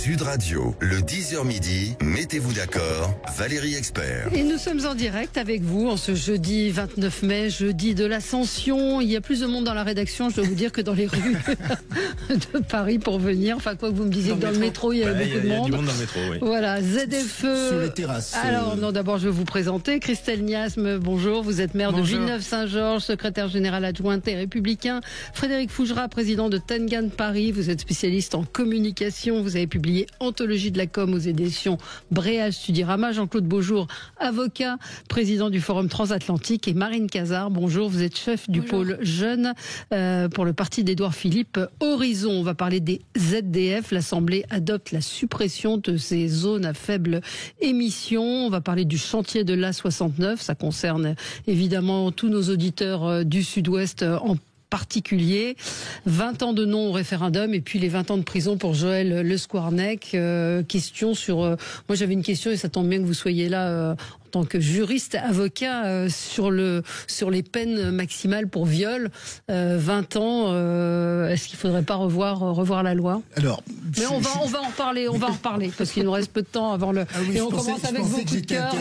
Sud Radio, le 10h midi, mettez-vous d'accord, Valérie Expert. Et nous sommes en direct avec vous en ce jeudi 29 mai, jeudi de l'Ascension. Il y a plus de monde dans la rédaction, je dois vous dire, que dans les rues de Paris pour venir. Enfin, quoi que vous me disiez que dans le métro, il y avait beaucoup de monde. Il y a du monde dans le métro, oui. Voilà, ZFE. Sur les terrasses. Alors, non, d'abord, je vais vous présenter. Christelle Niasme, bonjour. Vous êtes maire de Villeneuve-Saint-Georges, secrétaire générale adjointe et républicain. Frédéric Fougera, président de Tengan Paris. Vous êtes spécialiste en communication. Vous avez publié Anthologie de la com aux éditions Bréal Studirama. Jean-Claude Beaujour, avocat, président du Forum Transatlantique. Et Marine Cazard, bonjour. Vous êtes chef du pôle jeune pour le parti d'Édouard Philippe Horizon. On va parler des ZDF. L'Assemblée adopte la suppression de ces zones à faible émission. On va parler du chantier de l'A69. Ça concerne évidemment tous nos auditeurs du Sud-Ouest en particulier. 20 ans de non au référendum et puis les 20 ans de prison pour Joël Le Squarnec. Question sur... moi j'avais une question et ça tombe bien que vous soyez là en tant que juriste, avocat, sur les peines maximales pour viol. 20 ans, est-ce qu'il ne faudrait pas revoir la loi? Alors, mais on va en reparler, parce qu'il nous reste peu de temps avant le... Ah oui, et on commence avec vos coups de cœur.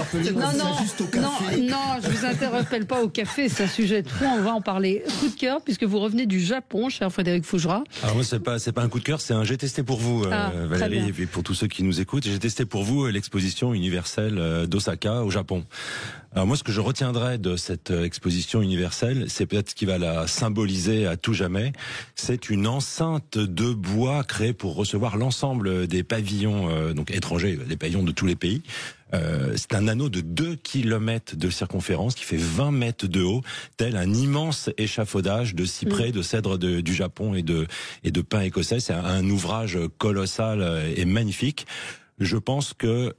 Non, je vous interpelle pas au café, c'est un sujet de fond, on va en parler. Coup de cœur, puisque vous revenez du Japon, cher Frédéric Fougera. Alors moi, c'est pas un coup de cœur, c'est un j'ai testé pour vous, Valérie, et pour tous ceux qui nous écoutent. J'ai testé pour vous l'exposition universelle d'Osaka au Japon. Alors moi, ce que je retiendrai de cette exposition universelle, c'est peut-être ce qui va la symboliser à tout jamais. C'est une enceinte de bois créée pour recevoir l'ensemble des pavillons donc étrangers, les pavillons de tous les pays. C'est un anneau de 2 kilomètres de circonférence qui fait 20 mètres de haut, tel un immense échafaudage de cyprès, de cèdre du Japon et de pin écossais. C'est un ouvrage colossal et magnifique. Je pense que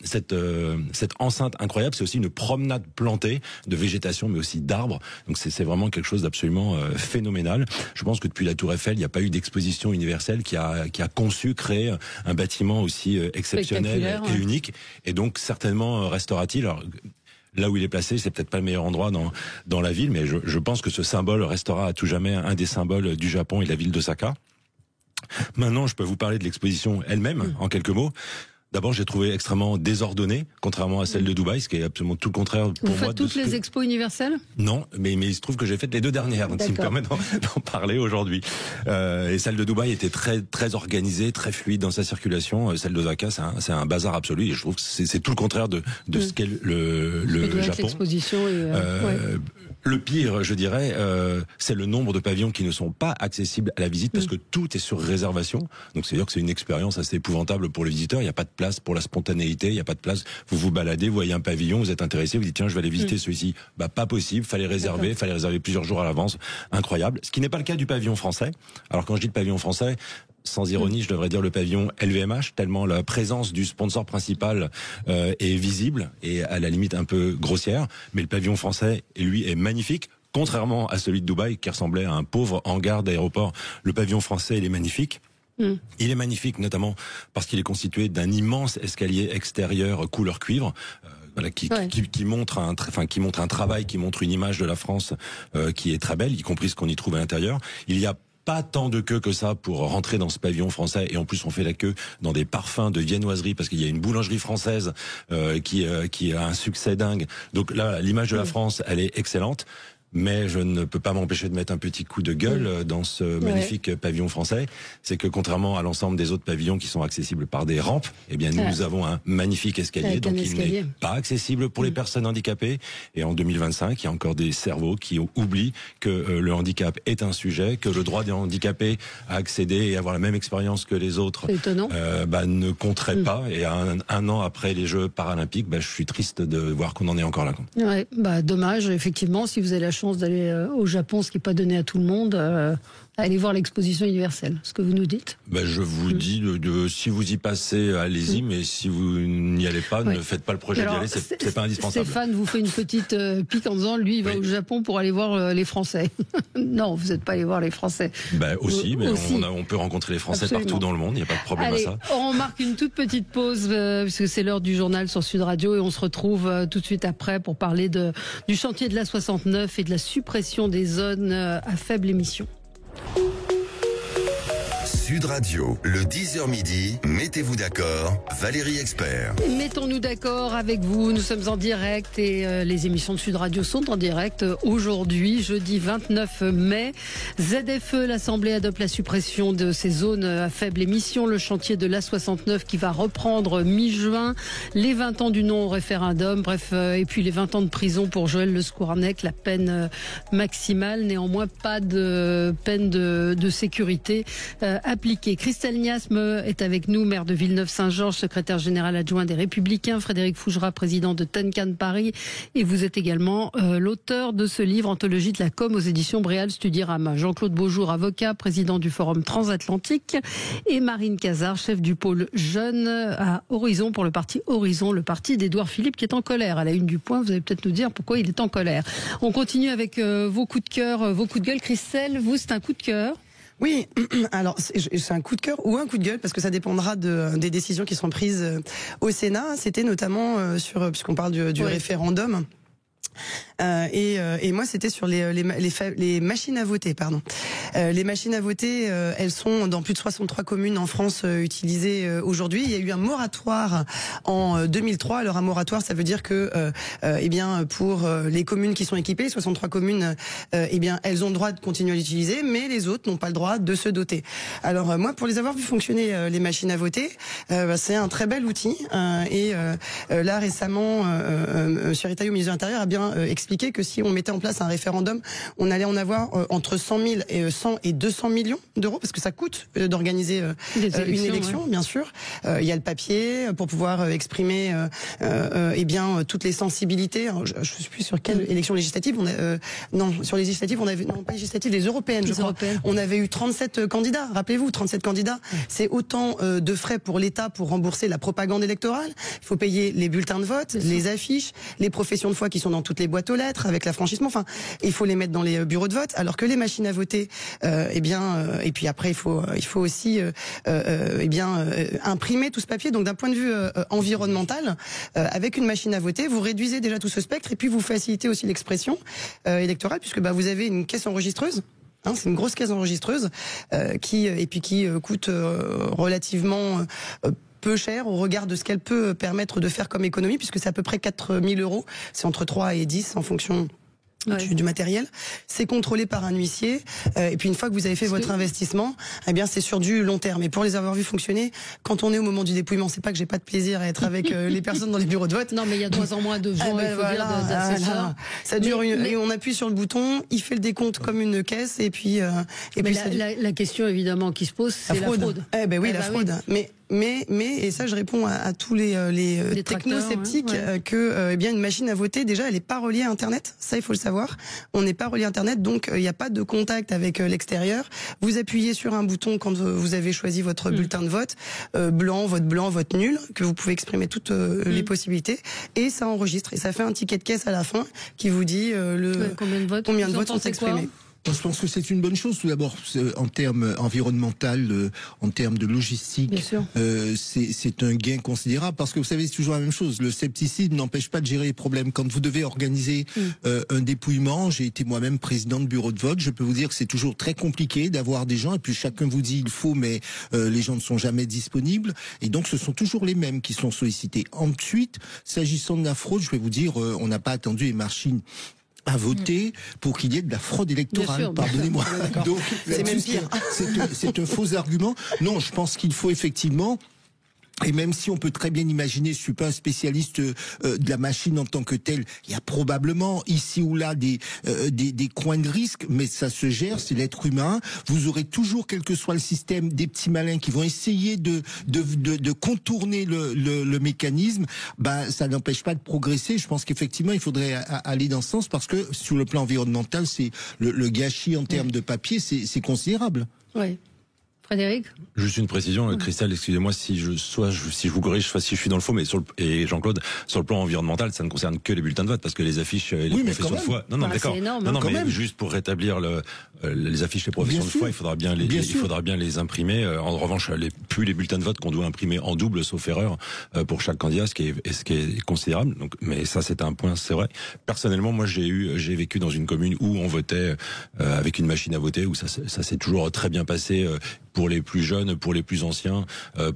cette enceinte incroyable, c'est aussi une promenade plantée de végétation, mais aussi d'arbres. Donc c'est vraiment quelque chose d'absolument phénoménal. Je pense que depuis la Tour Eiffel, il n'y a pas eu d'exposition universelle qui a créé un bâtiment aussi exceptionnel et unique, et donc certainement restera-t-il. Alors, là où il est placé, c'est peut-être pas le meilleur endroit dans la ville, mais je pense que ce symbole restera à tout jamais un des symboles du Japon et de la ville d'Osaka. Maintenant, je peux vous parler de l'exposition elle-même, en quelques mots. D'abord, j'ai trouvé extrêmement désordonnée, contrairement à celle de Dubaï, ce qui est absolument tout le contraire pour moi. Vous faites toutes les expos universelles? Non, mais il se trouve que j'ai fait les 2 dernières, donc ça me permet d'en parler aujourd'hui. Et celle de Dubaï était très très organisée, très fluide dans sa circulation. Celle d'Osaka, c'est un bazar absolu. Et je trouve que c'est tout le contraire de ce qu'est le Japon. L'exposition est, Le pire, je dirais, c'est le nombre de pavillons qui ne sont pas accessibles à la visite parce que tout est sur réservation. Donc c'est-à-dire que c'est une expérience assez épouvantable pour le visiteur. Il n'y a pas de place pour la spontanéité, il n'y a pas de place. Vous vous baladez, vous voyez un pavillon, vous êtes intéressé, vous dites tiens, je vais aller visiter celui-ci. Bah pas possible, fallait réserver plusieurs jours à l'avance. Incroyable. Ce qui n'est pas le cas du pavillon français. Alors quand je dis le pavillon français, sans ironie, je devrais dire le pavillon LVMH, tellement la présence du sponsor principal est visible et à la limite un peu grossière. Mais le pavillon français, lui, est magnifique. Contrairement à celui de Dubaï, qui ressemblait à un pauvre hangar d'aéroport, le pavillon français, il est magnifique. Il est magnifique notamment parce qu'il est constitué d'un immense escalier extérieur couleur cuivre. Qui montre un travail, qui montre une image de la France qui est très belle, y compris ce qu'on y trouve à l'intérieur. Il y a pas tant de queue que ça pour rentrer dans ce pavillon français, et en plus on fait la queue dans des parfums de viennoiserie parce qu'il y a une boulangerie française qui a un succès dingue. Donc là, l'image de la France, elle est excellente. Mais je ne peux pas m'empêcher de mettre un petit coup de gueule dans ce magnifique pavillon français. C'est que contrairement à l'ensemble des autres pavillons qui sont accessibles par des rampes, eh bien nous avons un magnifique escalier, donc il n'est pas accessible pour les personnes handicapées. Et en 2025, il y a encore des cerveaux qui oublient que le handicap est un sujet, que le droit des handicapés à accéder et avoir la même expérience que les autres ne compterait pas. Et un an après les Jeux paralympiques, je suis triste de voir qu'on en est encore là. Ouais, dommage, effectivement, si vous avez la chance d'aller au Japon, ce qui n'est pas donné à tout le monde, allez voir l'exposition universelle. Ce que vous nous dites. Je vous dis, si vous y passez, allez-y, mais si vous n'y allez pas, ne faites pas le projet d'y aller, c'est pas indispensable. Stéphane vous fait une petite pique en disant, lui, il va au Japon pour aller voir les Français. Non, vous n'êtes pas allé voir les Français. Aussi, mais on peut rencontrer les Français partout dans le monde, il n'y a pas de problème à ça. On marque une toute petite pause, puisque c'est l'heure du journal sur Sud Radio, et on se retrouve tout de suite après pour parler du chantier de l'A69 et de la suppression des zones à faible émission. Sud Radio, le 10h midi, mettez-vous d'accord, Valérie Expert. Mettons-nous d'accord avec vous, nous sommes en direct et les émissions de Sud Radio sont en direct aujourd'hui, jeudi 29 mai. ZFE, l'Assemblée adopte la suppression de ces zones à faible émission, le chantier de l'A69 qui va reprendre mi-juin, les 20 ans du non au référendum, bref, et puis les 20 ans de prison pour Joël Le Scournec, la peine maximale, néanmoins pas de peine de sécurité appliquée. Christelle Niasme est avec nous, maire de Villeneuve-Saint-Georges, secrétaire général adjoint des Républicains, Frédéric Fougera, président de Tenkan Paris, et vous êtes également l'auteur de ce livre Anthologie de la com aux éditions Bréal Studirama. Jean-Claude Beaujour, avocat, président du Forum Transatlantique, et Marine Cazard, chef du pôle jeune à Horizon pour le parti Horizon, le parti d'Édouard Philippe qui est en colère. À la une du Point, vous allez peut-être nous dire pourquoi il est en colère. On continue avec vos coups de cœur, vos coups de gueule. Christelle, vous, c'est un coup de cœur? Oui, alors c'est un coup de cœur ou un coup de gueule parce que ça dépendra des décisions qui seront prises au Sénat. C'était notamment puisqu'on parle du référendum. Et moi c'était sur les machines à voter, pardon. Les machines à voter, elles sont dans plus de 63 communes en France utilisées aujourd'hui. Il y a eu un moratoire en 2003. Alors un moratoire, ça veut dire que eh bien pour les communes qui sont équipées, 63 communes, eh bien elles ont le droit de continuer à l'utiliser, mais les autres n'ont pas le droit de se doter. Alors moi, pour les avoir vu fonctionner les machines à voter, c'est un très bel outil. Et là récemment, Monsieur Retailleau, ministre de l'Intérieur, a bien expliqué que si on mettait en place un référendum, on allait en avoir entre 100 et 200 millions d'euros, parce que ça coûte d'organiser une élection, bien sûr. Il y a le papier pour pouvoir exprimer eh bien toutes les sensibilités. Alors, je ne sais plus sur quelle élection législative. Non, sur les législatives, on avait non pas législatives, les européennes, je crois. On avait eu 37 candidats. Rappelez-vous, 37 candidats. C'est autant de frais pour l'État pour rembourser la propagande électorale. Il faut payer les bulletins de vote, les affiches, les professions de foi qui sont dans toutes les boîtes aux lettres avec l'affranchissement. Enfin, il faut les mettre dans les bureaux de vote. Alors que les machines à voter, eh bien, et puis après, il faut aussi, eh bien, imprimer tout ce papier. Donc, d'un point de vue environnemental, avec une machine à voter, vous réduisez déjà tout ce spectre et puis vous facilitez aussi l'expression électorale, puisque vous avez une caisse enregistreuse. C'est une grosse caisse enregistreuse qui coûte relativement peu cher au regard de ce qu'elle peut permettre de faire comme économie, puisque c'est à peu près 4 000 euros. C'est entre 3 et 10 en fonction du matériel. C'est contrôlé par un huissier. Et puis une fois que vous avez fait votre investissement, eh bien c'est sur du long terme. Et pour les avoir vus fonctionner, quand on est au moment du dépouillement, c'est pas que j'ai pas de plaisir à être avec les personnes dans les bureaux de vote. Non, mais il y a 3 ans moins de gens, il faut dire, d'assesseurs. Ça dure et on appuie sur le bouton, il fait le décompte comme une caisse, et puis la question évidemment qui se pose, c'est la fraude. Eh ben oui, la fraude. Mais et ça je réponds à tous les technosceptiques que eh bien une machine à voter, déjà elle est pas reliée à Internet, ça il faut le savoir. On n'est pas relié à Internet, donc il n'y a pas de contact avec l'extérieur. Vous appuyez sur un bouton quand vous avez choisi votre bulletin de vote, blanc, vote nul, que vous pouvez exprimer toutes les possibilités, et ça enregistre et ça fait un ticket de caisse à la fin qui vous dit combien de votes sont exprimés. Je pense que c'est une bonne chose. Tout d'abord, en termes environnemental, en termes de logistique, c'est un gain considérable, parce que vous savez, c'est toujours la même chose. Le scepticisme n'empêche pas de gérer les problèmes. Quand vous devez organiser un dépouillement, j'ai été moi-même président de bureau de vote, je peux vous dire que c'est toujours très compliqué d'avoir des gens, et puis chacun vous dit il faut, mais les gens ne sont jamais disponibles, et donc ce sont toujours les mêmes qui sont sollicités. Ensuite, s'agissant de la fraude, je vais vous dire, on n'a pas attendu les machines à voter pour qu'il y ait de la fraude électorale. Pardonnez-moi. Donc, c'est même pire. C'est un faux argument. Non, je pense qu'il faut effectivement. Et même si on peut très bien imaginer, je suis pas un spécialiste de la machine en tant que telle, il y a probablement ici ou là des coins de risque, mais ça se gère, c'est l'être humain. Vous aurez toujours, quel que soit le système, des petits malins qui vont essayer de contourner le mécanisme. Ça n'empêche pas de progresser. Je pense qu'effectivement, il faudrait aller dans ce sens, parce que sur le plan environnemental, c'est le gâchis en termes de papier, c'est considérable. Oui. Frédéric ? Juste une précision, Christelle, excusez-moi si je vous corrige, si je suis dans le faux, mais et Jean-Claude, sur le plan environnemental, ça ne concerne que les bulletins de vote, parce que les affiches, les professions de foi. Non, d'accord. Mais juste pour rétablir les affiches, les professions de foi, il faudra bien les imprimer. En revanche, plus les bulletins de vote qu'on doit imprimer en double, sauf erreur, pour chaque candidat, ce qui est considérable. Donc, mais ça, c'est un point, c'est vrai. Personnellement, moi, j'ai vécu dans une commune où on votait avec une machine à voter, où ça s'est toujours très bien passé. pour les plus jeunes, pour les plus anciens,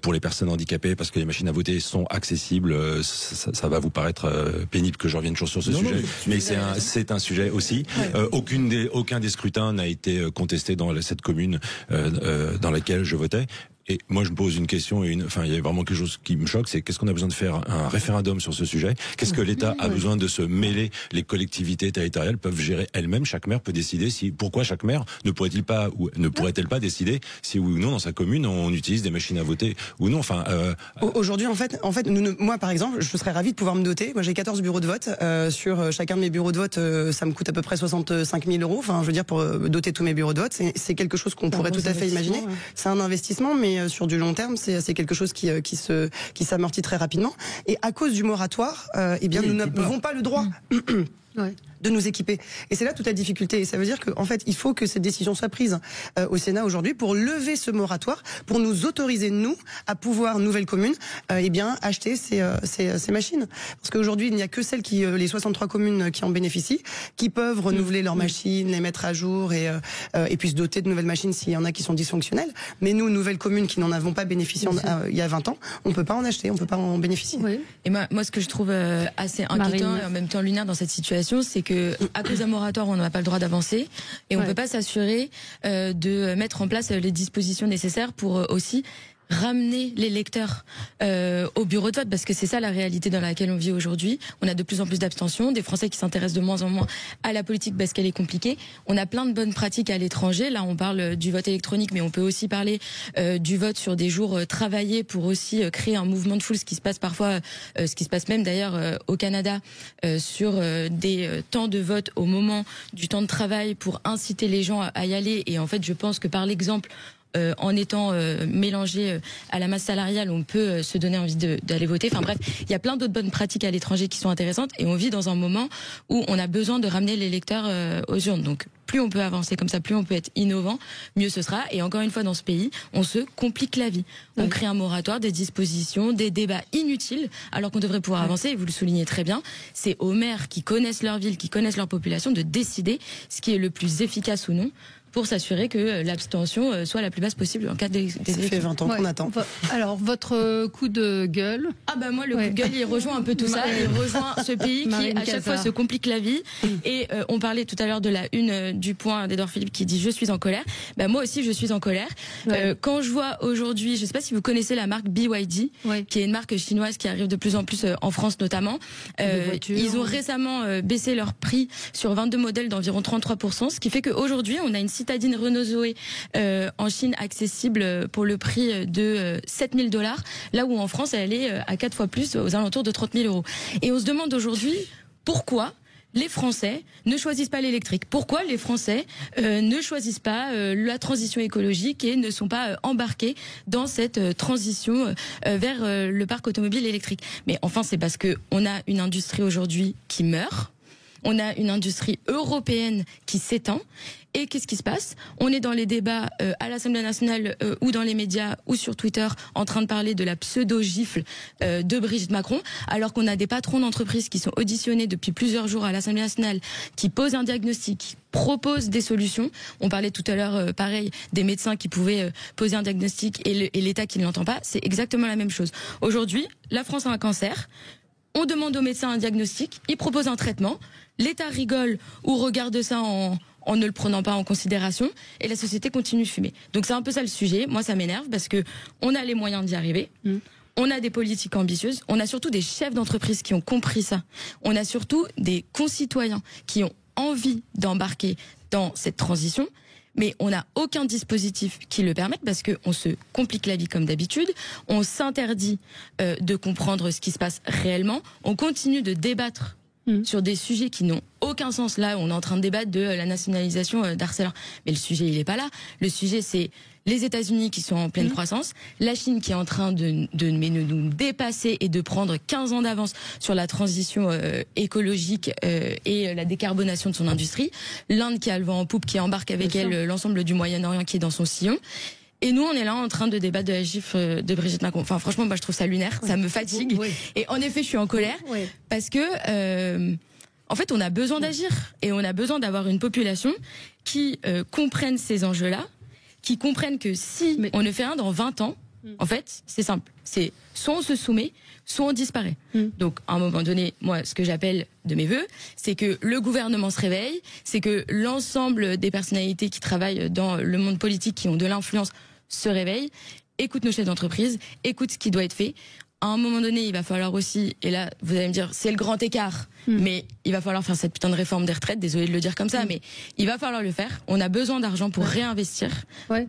pour les personnes handicapées, parce que les machines à voter sont accessibles. Ça va vous paraître pénible que je revienne toujours sur ce sujet, mais c'est un sujet aussi. Aucun des scrutins n'a été contesté dans cette commune dans laquelle je votais. Et moi, je me pose une question, il y a vraiment quelque chose qui me choque, c'est qu'est-ce qu'on a besoin de faire un référendum sur ce sujet? Qu'est-ce que l'État a besoin de se mêler? Les collectivités territoriales peuvent gérer elles-mêmes. Chaque maire peut décider pourquoi chaque maire ne pourrait-elle pas décider si oui ou non dans sa commune on utilise des machines à voter ou non. Aujourd'hui, en fait, moi, par exemple, je serais ravie de pouvoir me doter. Moi, j'ai 14 bureaux de vote. Sur chacun de mes bureaux de vote, ça me coûte à peu près 65 000 €. Enfin, je veux dire, pour doter tous mes bureaux de vote, c'est quelque chose qu'on pourrait tout à fait imaginer. Ouais. C'est un investissement, mais sur du long terme, c'est quelque chose qui s'amortit très rapidement. Et à cause du moratoire, nous n'avons pas le droit. De nous équiper. Et c'est là toute la difficulté. Et ça veut dire qu'en fait, il faut que cette décision soit prise au Sénat aujourd'hui pour lever ce moratoire, pour nous autoriser, nous, à pouvoir, nouvelle commune, acheter ces machines. Parce qu'aujourd'hui, il n'y a que les 63 communes qui en bénéficient, qui peuvent renouveler leurs machines, les mettre à jour et puis se doter de nouvelles machines s'il y en a qui sont dysfonctionnelles. Mais nous, nouvelles communes qui n'en avons pas bénéficié il y a 20 ans, on peut pas en acheter, on peut pas en bénéficier. Oui. Et moi, ce que je trouve assez inquiétant et en même temps lunaire dans cette situation, c'est que à cause d'un moratoire, on n'a pas le droit d'avancer et on ne peut pas s'assurer de mettre en place les dispositions nécessaires pour aussi ramener les lecteurs au bureau de vote, parce que c'est ça la réalité dans laquelle on vit aujourd'hui. On a de plus en plus d'abstention, des Français qui s'intéressent de moins en moins à la politique parce qu'elle est compliquée. On a plein de bonnes pratiques à l'étranger. Là, on parle du vote électronique, mais on peut aussi parler du vote sur des jours travaillés pour aussi créer un mouvement de foule, ce qui se passe parfois, ce qui se passe même d'ailleurs au Canada, sur des temps de vote au moment du temps de travail pour inciter les gens à y aller. Et en fait, je pense que par l'exemple, en étant mélangé à la masse salariale, on peut se donner envie d'aller voter. Enfin bref, il y a plein d'autres bonnes pratiques à l'étranger qui sont intéressantes et on vit dans un moment où on a besoin de ramener les électeurs aux urnes. Donc plus on peut avancer comme ça, plus on peut être innovant, mieux ce sera. Et encore une fois, dans ce pays, on se complique la vie. On crée un moratoire, des dispositions, des débats inutiles, alors qu'on devrait pouvoir avancer. Et vous le soulignez très bien, c'est aux maires qui connaissent leur ville, qui connaissent leur population, de décider ce qui est le plus efficace ou non, pour s'assurer que l'abstention soit la plus basse possible en cas des Ça fait 20 ans qu'on attend. Alors, votre coup de gueule? Moi, le coup de gueule, il rejoint un peu tout ça. Il rejoint ce pays qui, à chaque fois, se complique la vie. Et on parlait tout à l'heure de la une du point d'Edouard Philippe qui dit « Je suis en colère ». Moi aussi, je suis en colère. Quand je vois aujourd'hui, je ne sais pas si vous connaissez la marque BYD, qui est une marque chinoise qui arrive de plus en plus en France notamment. Ils ont récemment baissé leur prix sur 22 modèles d'environ 33%, ce qui fait qu'aujourd'hui, on a une citadine Renault Zoé en Chine accessible pour le prix de 7 000 $, là où en France elle est à 4 fois plus, aux alentours de 30 000 €. Et on se demande aujourd'hui pourquoi les Français ne choisissent pas l'électrique. Pourquoi les Français ne choisissent pas la transition écologique et ne sont pas embarqués dans cette transition vers le parc automobile électrique. Mais enfin, c'est parce que on a une industrie aujourd'hui qui meurt. On a une industrie européenne qui s'étend. Et qu'est-ce qui se passe? On est dans les débats à l'Assemblée nationale ou dans les médias ou sur Twitter en train de parler de la pseudo-gifle de Brigitte Macron, alors qu'on a des patrons d'entreprises qui sont auditionnés depuis plusieurs jours à l'Assemblée nationale, qui posent un diagnostic, qui proposent des solutions. On parlait tout à l'heure, pareil, des médecins qui pouvaient poser un diagnostic et l'État qui ne l'entend pas. C'est exactement la même chose. Aujourd'hui, la France a un cancer. On demande aux médecins un diagnostic, ils proposent un traitement. L'État rigole ou regarde ça en ne le prenant pas en considération, et la société continue de fumer. Donc c'est un peu ça le sujet. Moi, ça m'énerve parce que on a les moyens d'y arriver. On a des politiques ambitieuses. On a surtout des chefs d'entreprise qui ont compris ça. On a surtout des concitoyens qui ont envie d'embarquer dans cette transition. Mais on n'a aucun dispositif qui le permette parce qu'on se complique la vie comme d'habitude. On s'interdit de comprendre ce qui se passe réellement. On continue de débattre sur des sujets qui n'ont aucun sens. Là, on est en train de débattre de la nationalisation d'Arcelor. Mais le sujet, il n'est pas là. Le sujet, c'est les États-Unis qui sont en pleine croissance, la Chine qui est en train de nous dépasser et de prendre 15 ans d'avance sur la transition écologique et la décarbonation de son industrie, l'Inde qui a le vent en poupe, qui embarque avec elle l'ensemble du Moyen-Orient qui est dans son sillon. Et nous, on est là en train de débattre de la gifle de Brigitte Macron. Enfin, franchement, moi, je trouve ça lunaire, ça me fatigue. Et en effet, je suis en colère parce que, en fait, on a besoin d'agir et on a besoin d'avoir une population qui comprenne ces enjeux-là, qui comprennent que si on ne fait rien dans 20 ans, en fait, c'est simple. C'est soit on se soumet, soit on disparaît. Donc, à un moment donné, moi, ce que j'appelle de mes vœux, c'est que le gouvernement se réveille, c'est que l'ensemble des personnalités qui travaillent dans le monde politique, qui ont de l'influence, se réveillent, écoutent nos chefs d'entreprise, écoutent ce qui doit être fait. À un moment donné, il va falloir aussi, et là, vous allez me dire, c'est le grand écart, mais il va falloir faire cette putain de réforme des retraites, désolé de le dire comme ça, mais il va falloir le faire. On a besoin d'argent pour réinvestir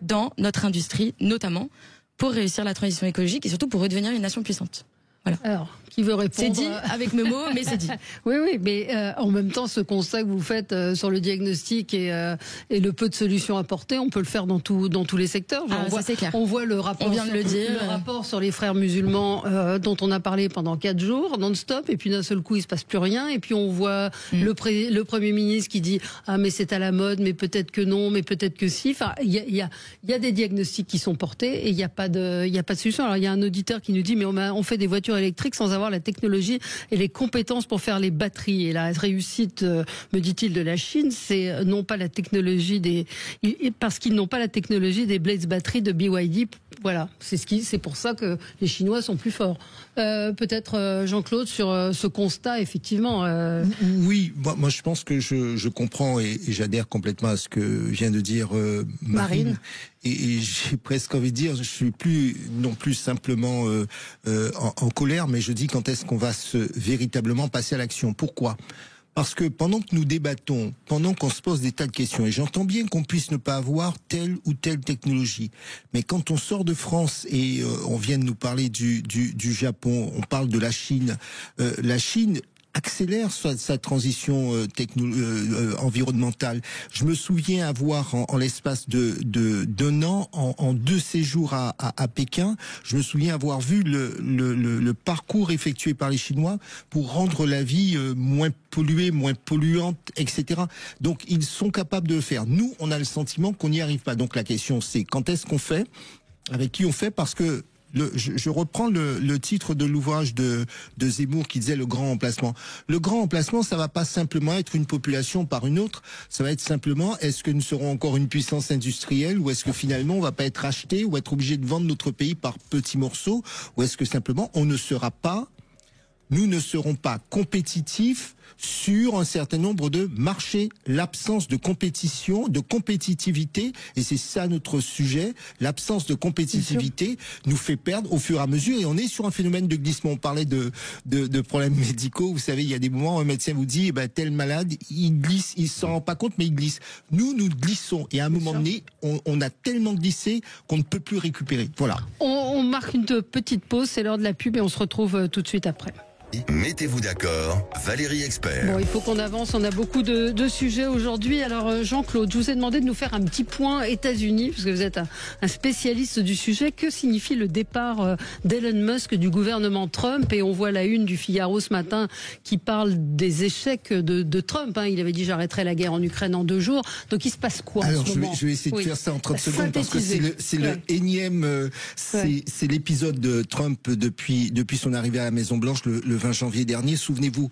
dans notre industrie, notamment, pour réussir la transition écologique et surtout pour redevenir une nation puissante. Voilà. Alors, qui veut répondre? C'est dit avec mes mots, mais c'est dit. Oui, mais en même temps, ce constat que vous faites sur le diagnostic et le peu de solutions apportées, on peut le faire dans tous les secteurs. On voit le rapport, le rapport sur les frères musulmans dont on a parlé pendant 4 jours non-stop, et puis d'un seul coup, il se passe plus rien. Et puis on voit le Premier ministre qui dit mais c'est à la mode, mais peut-être que non, mais peut-être que si. Enfin, il y a des diagnostics qui sont portés et il y a pas de solution. Alors il y a un auditeur qui nous dit mais on fait des voitures électriques sans avoir la technologie et les compétences pour faire les batteries. Et la réussite, me dit-il, de la Chine, c'est non pas la technologie parce qu'ils n'ont pas la technologie des Blades batteries de BYD. Voilà, c'est pour ça que les Chinois sont plus forts. Peut-être Jean-Claude sur ce constat, effectivement. Oui, moi je pense que je comprends et j'adhère complètement à ce que vient de dire Marine. Et j'ai presque envie de dire, je suis plus non plus simplement en colère, mais je dis quand est-ce qu'on va véritablement passer à l'action. Pourquoi ? Parce que pendant que nous débattons, pendant qu'on se pose des tas de questions, et j'entends bien qu'on puisse ne pas avoir telle ou telle technologie, mais quand on sort de France et on vient de nous parler du Japon, on parle de la Chine accélère sa transition environnementale. Je me souviens avoir en l'espace d'un an, en 2 séjours à Pékin, je me souviens avoir vu le parcours effectué par les Chinois pour rendre la vie moins polluée, moins polluante, etc. Donc ils sont capables de le faire. Nous, on a le sentiment qu'on n'y arrive pas. Donc la question c'est quand est-ce qu'on fait, avec qui on fait, parce que je reprends le titre de l'ouvrage de Zemmour qui disait le grand emplacement. Le grand emplacement, ça va pas simplement être une population par une autre, ça va être simplement est-ce que nous serons encore une puissance industrielle ou est-ce que finalement on va pas être acheté ou être obligé de vendre notre pays par petits morceaux ou est-ce que simplement nous ne serons pas compétitifs sur un certain nombre de marchés. L'absence de compétition, de compétitivité, et c'est ça notre sujet, l'absence de compétitivité nous fait perdre au fur et à mesure, et on est sur un phénomène de glissement. On parlait de problèmes médicaux, vous savez, il y a des moments où un médecin vous dit, tel malade, il glisse, il s'en rend pas compte, mais il glisse. Nous glissons, et à un moment donné, on a tellement glissé qu'on ne peut plus récupérer. Voilà. On marque une petite pause, c'est l'heure de la pub, et on se retrouve tout de suite après. Mettez-vous d'accord, Valérie Expert. Bon, il faut qu'on avance, on a beaucoup de sujets aujourd'hui. Alors Jean-Claude, je vous ai demandé de nous faire un petit point États-Unis, parce que vous êtes un spécialiste du sujet. Que signifie le départ d'Elon Musk du gouvernement Trump? Et on voit la une du Figaro ce matin qui parle des échecs de Trump. Il avait dit j'arrêterai la guerre en Ukraine en 2 jours. Donc il se passe quoi? Alors je vais essayer de faire ça en 30 secondes, parce que c'est le énième, c'est l'épisode de Trump depuis son arrivée à la Maison-Blanche le 20 janvier dernier. Souvenez-vous,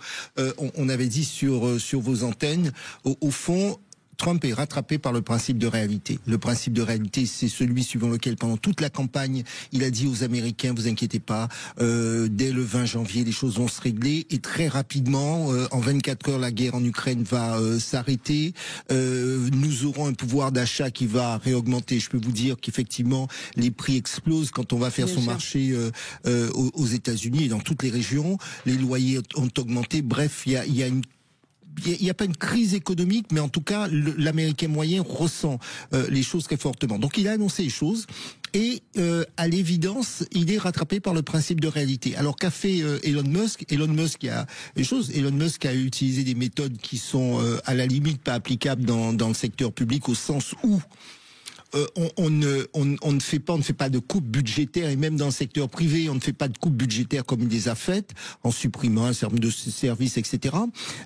on avait dit sur vos antennes, au fond, Trump est rattrapé par le principe de réalité. Le principe de réalité, c'est celui suivant lequel, pendant toute la campagne, il a dit aux Américains, vous inquiétez pas, dès le 20 janvier, les choses vont se régler, et très rapidement, en 24 heures, la guerre en Ukraine va s'arrêter. Nous aurons un pouvoir d'achat qui va réaugmenter. Je peux vous dire qu'effectivement, les prix explosent quand on va faire son marché aux États-Unis et dans toutes les régions. Les loyers ont augmenté. Bref, il n'y a pas une crise économique, mais en tout cas, l'Américain moyen ressent les choses très fortement. Donc il a annoncé les choses, et à l'évidence, il est rattrapé par le principe de réalité. Alors qu'a fait Elon Musk? Elon Musk a utilisé des méthodes qui sont à la limite pas applicables dans le secteur public, au sens où on ne fait pas de coupe budgétaire, et même dans le secteur privé, on ne fait pas de coupe budgétaire comme il les a faites, en supprimant un certain nombre de services, etc.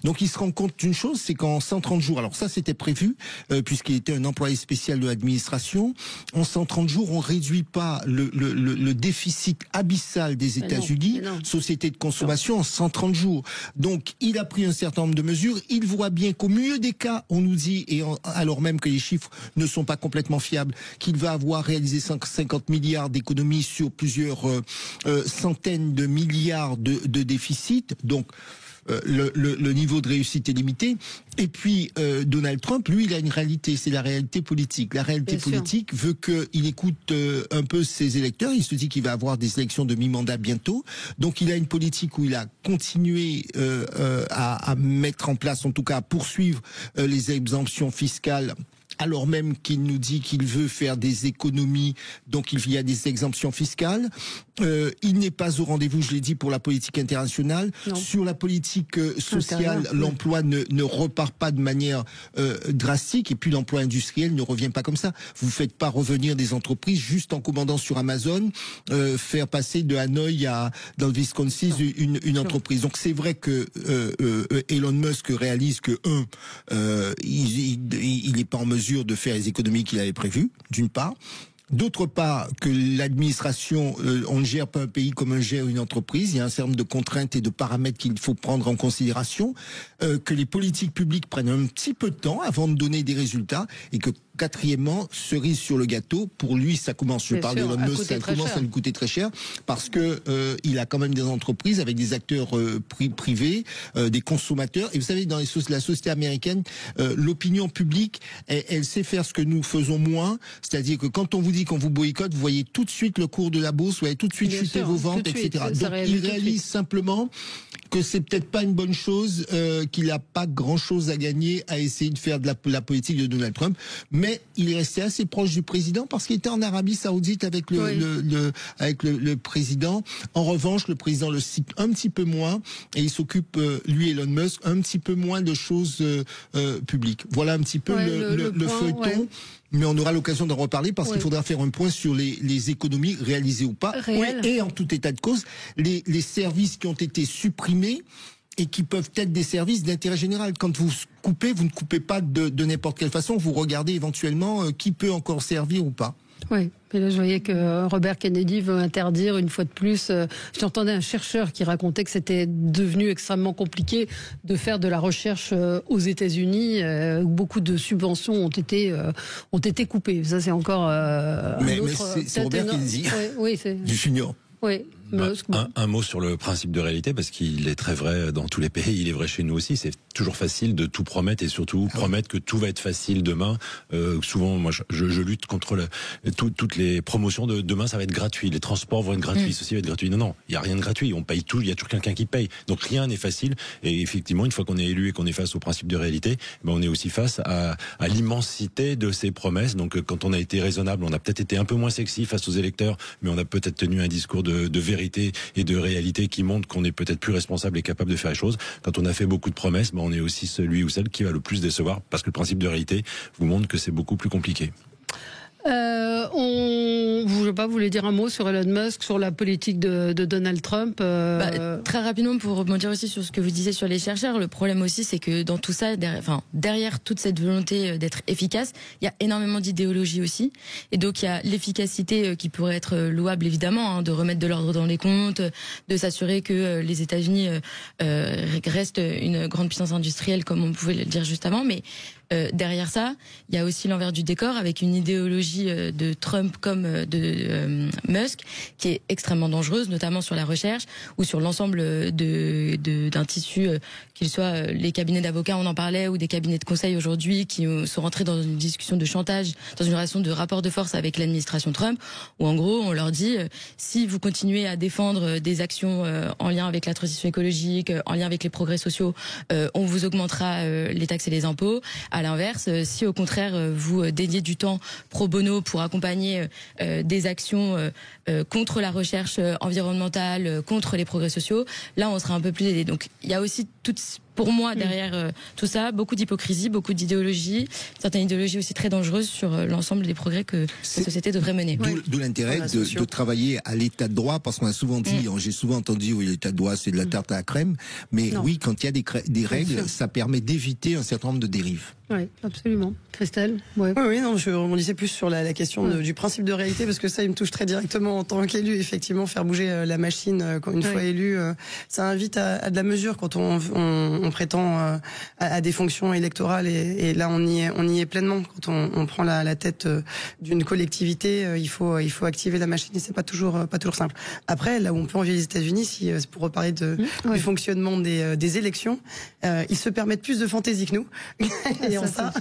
Donc il se rend compte d'une chose, c'est qu'en 130 jours, alors ça c'était prévu, puisqu'il était un employé spécial de l'administration, en 130 jours, on réduit pas le déficit abyssal des États-Unis, société de consommation, en 130 jours. Donc il a pris un certain nombre de mesures, il voit bien qu'au mieux des cas, on nous dit, et alors même que les chiffres ne sont pas complètement fiables, fiable, qu'il va avoir réalisé 150 milliards d'économies sur plusieurs centaines de milliards de déficit. Donc, le niveau de réussite est limité. Et puis, Donald Trump, lui, il a une réalité, c'est la réalité politique. La réalité politique veut qu'il écoute un peu ses électeurs. Il se dit qu'il va avoir des élections de mi-mandat bientôt. Donc, il a une politique où il a continué à mettre en place, en tout cas à poursuivre les exemptions fiscales, alors même qu'il nous dit qu'il veut faire des économies, donc il y a des exemptions fiscales. Il n'est pas au rendez-vous, je l'ai dit, pour la politique internationale. Non. Sur la politique sociale, l'emploi ne repart pas de manière drastique, et puis l'emploi industriel ne revient pas comme ça. Vous ne faites pas revenir des entreprises juste en commandant sur Amazon, faire passer de Hanoï dans le Wisconsin une entreprise. Donc c'est vrai que Elon Musk réalise que il n'est pas en mesure de faire les économies qu'il avait prévues, d'une part. D'autre part, que l'administration, on ne gère pas un pays comme on gère une entreprise. Il y a un certain nombre de contraintes et de paramètres qu'il faut prendre en considération. Que les politiques publiques prennent un petit peu de temps avant de donner des résultats. Et que, quatrièmement, cerise sur le gâteau, pour lui, ça commence, je parle d'Elon Musk, ça commence à lui coûter très cher. Parce que il a quand même des entreprises avec des acteurs privés, des consommateurs. Et vous savez, dans la société américaine, l'opinion publique, elle sait faire ce que nous faisons moins. C'est-à-dire que quand on vous dit qu'on vous boycotte, vous voyez tout de suite le cours de la bourse, vous voyez tout de suite chuter vos ventes, etc. Donc il réalise simplement que c'est peut-être pas une bonne chose, qu'il n'a pas grand-chose à gagner à essayer de faire de la politique de Donald Trump, mais il est resté assez proche du président parce qu'il était en Arabie Saoudite avec le président. En revanche, le président le cite un petit peu moins et il s'occupe, lui Elon Musk, un petit peu moins de choses publiques. Voilà un petit peu le feuilleton. Ouais. Mais on aura l'occasion d'en reparler parce qu'il faudra faire un point sur les économies réalisées ou pas. Et en tout état de cause, les services qui ont été supprimés et qui peuvent être des services d'intérêt général. Quand vous coupez, vous ne coupez pas de n'importe quelle façon. Vous regardez éventuellement qui peut encore servir ou pas. Oui, mais là je voyais que Robert Kennedy veut interdire une fois de plus. J'entendais un chercheur qui racontait que c'était devenu extrêmement compliqué de faire de la recherche aux États-Unis, où beaucoup de subventions ont été coupées. Ça c'est encore. Mais c'est Robert Kennedy. Oui, c'est. Du junior. Oui. Un mot sur le principe de réalité, parce qu'il est très vrai dans tous les pays, il est vrai chez nous aussi. C'est toujours facile de tout promettre et surtout promettre que tout va être facile demain. Souvent, moi, je lutte contre toutes les promotions de demain, ça va être gratuit. Les transports vont être gratuits, ceci va être gratuit. Non, il y a rien de gratuit. On paye tout. Il y a toujours quelqu'un qui paye. Donc rien n'est facile. Et effectivement, une fois qu'on est élu et qu'on est face au principe de réalité, on est aussi face à l'immensité de ces promesses. Donc quand on a été raisonnable, on a peut-être été un peu moins sexy face aux électeurs, mais on a peut-être tenu un discours de vérité et de réalité qui montre qu'on est peut-être plus responsable et capable de faire les choses. Quand on a fait beaucoup de promesses, on est aussi celui ou celle qui va le plus décevoir parce que le principe de réalité vous montre que c'est beaucoup plus compliqué. Vous voulez dire un mot sur Elon Musk, sur la politique de Donald Trump Très rapidement, pour rebondir aussi sur ce que vous disiez sur les chercheurs, le problème aussi, c'est que dans tout ça, derrière toute cette volonté d'être efficace, il y a énormément d'idéologie aussi. Et donc, il y a l'efficacité qui pourrait être louable, évidemment, de remettre de l'ordre dans les comptes, de s'assurer que les États-Unis restent une grande puissance industrielle, comme on pouvait le dire juste avant, mais derrière ça, il y a aussi l'envers du décor avec une idéologie de Trump comme de Musk qui est extrêmement dangereuse, notamment sur la recherche ou sur l'ensemble d'un tissu, qu'il soit les cabinets d'avocats, on en parlait, ou des cabinets de conseil aujourd'hui qui sont rentrés dans une discussion de chantage, dans une relation de rapport de force avec l'administration Trump, où en gros on leur dit si vous continuez à défendre des actions en lien avec la transition écologique, en lien avec les progrès sociaux, on vous augmentera les taxes et les impôts. À l'inverse, si au contraire vous dédiez du temps pro bono pour accompagner des actions contre la recherche environnementale, contre les progrès sociaux, là on sera un peu plus aidé. Donc il y a aussi pour moi derrière tout ça, beaucoup d'hypocrisie, beaucoup d'idéologie, certaines idéologies aussi très dangereuses sur l'ensemble des progrès que la société devrait mener. D'où l'intérêt de travailler à l'état de droit, parce qu'on a souvent dit, j'ai souvent entendu, oui, l'état de droit c'est de la tarte à la crème, mais oui, quand il y a des règles, ça permet d'éviter un certain nombre de dérives. Oui, absolument. Christelle? Oui, non, je rebondissais plus sur la question du principe de réalité, parce que ça, il me touche très directement en tant qu'élu. Effectivement, faire bouger la machine une fois élu, ça invite à de la mesure quand on on prétend à des fonctions électorales et là on y est pleinement. Quand on prend la tête d'une collectivité, il faut activer la machine et c'est pas toujours simple. Après, là où on peut envier les États-Unis, si pour reparler du fonctionnement des élections, ils se permettent plus de fantaisie que nous. Et en ça,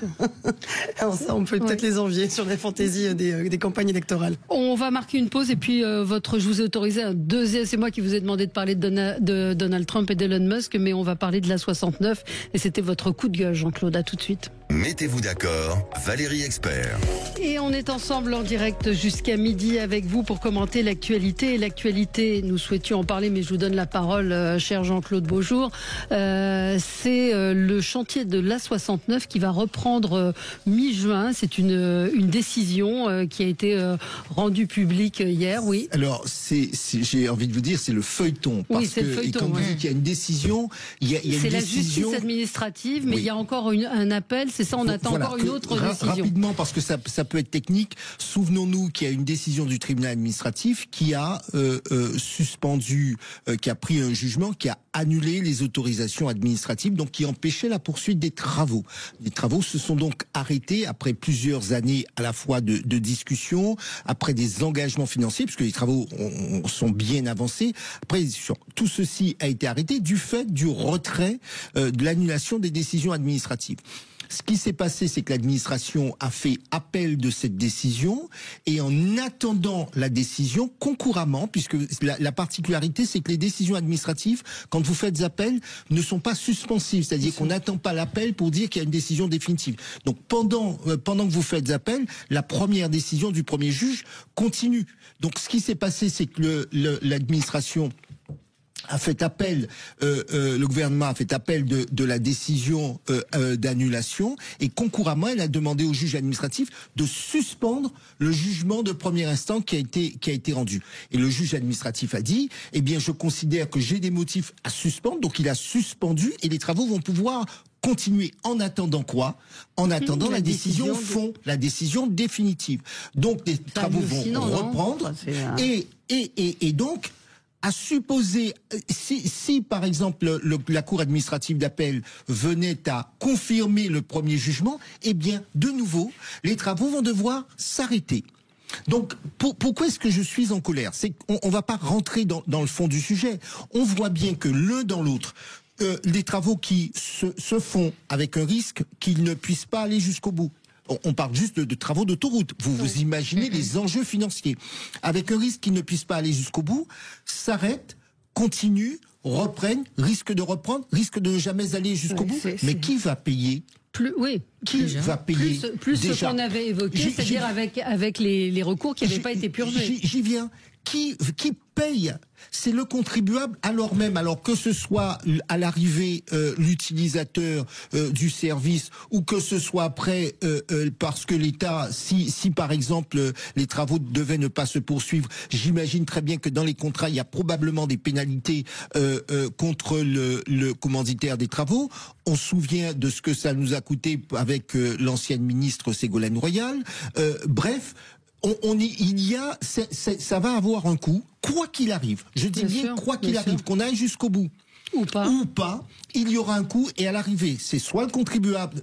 on peut peut-être les envier sur la fantaisie des campagnes électorales. On va marquer une pause et puis je vous ai autorisé un deuxième. C'est moi qui vous ai demandé de parler de Donald Trump et d'Elon Musk, mais on va parler de l'A69 et c'était votre coup de gueule, Jean-Claude. À tout de suite. Mettez-vous d'accord, Valérie Expert. Et on est ensemble en direct jusqu'à midi avec vous pour commenter l'actualité. Et l'actualité, nous souhaitions en parler, mais je vous donne la parole, cher Jean-Claude Beaujour. C'est le chantier de l'A69 qui va reprendre mi-juin. C'est une décision qui a été rendue publique hier, oui. Alors, j'ai envie de vous dire, c'est le feuilleton. Parce oui, c'est le feuilleton. Et quand vous dites qu'il y a une décision, il y a une décision. C'est la justice administrative, mais il y a encore un appel. C'est ça, on attend encore une autre décision. Rapidement, parce que ça peut être technique, souvenons-nous qu'il y a une décision du tribunal administratif qui a suspendu, qui a pris un jugement, qui a annulé les autorisations administratives, donc qui empêchait la poursuite des travaux. Les travaux se sont donc arrêtés après plusieurs années à la fois de discussions, après des engagements financiers, puisque les travaux sont bien avancés. Après, tout ceci a été arrêté du fait du retrait de l'annulation des décisions administratives. Ce qui s'est passé, c'est que l'administration a fait appel de cette décision et en attendant la décision concouramment, puisque la particularité, c'est que les décisions administratives, quand vous faites appel, ne sont pas suspensives, c'est-à-dire qu'on n'attend pas l'appel pour dire qu'il y a une décision définitive. Donc pendant que vous faites appel, la première décision du premier juge continue. Donc ce qui s'est passé, c'est que l'administration a fait appel, le gouvernement a fait appel de la décision d'annulation et concouramment, elle a demandé au juge administratif de suspendre le jugement de premier instant qui a été rendu. Et le juge administratif a dit, eh bien, je considère que j'ai des motifs à suspendre, donc il a suspendu et les travaux vont pouvoir continuer en attendant quoi ? En attendant la décision fond, la décision définitive. Donc les travaux vont reprendre et donc à supposer, si par exemple la Cour administrative d'appel venait à confirmer le premier jugement, eh bien, de nouveau, les travaux vont devoir s'arrêter. Donc, pourquoi est-ce que je suis en colère ? C'est qu'on va pas rentrer dans le fond du sujet. On voit bien que l'un dans l'autre, les travaux qui se font avec un risque qu'ils ne puissent pas aller jusqu'au bout. On parle juste de travaux d'autoroute. Vous imaginez les enjeux financiers. Avec un risque qu'ils ne puissent pas aller jusqu'au bout, s'arrêtent, continuent, reprennent, risquent de reprendre, risquent de ne jamais aller jusqu'au bout. Mais qui va payer ? Qui va payer plus ce qu'on avait évoqué, c'est-à-dire avec les recours qui n'avaient pas été purgés. J'y viens. Qui paye ? C'est le contribuable, alors que ce soit à l'arrivée l'utilisateur du service ou que ce soit après parce que l'État, si par exemple les travaux devaient ne pas se poursuivre, j'imagine très bien que dans les contrats il y a probablement des pénalités contre le commanditaire des travaux. On se souvient de ce que ça nous a coûté avec l'ancienne ministre Ségolène Royal. Bref. Ça va avoir un coût, quoi qu'il arrive. Je dis bien quoi qu'il arrive, qu'on aille jusqu'au bout. Ou pas, il y aura un coût et à l'arrivée, c'est soit le contribuable,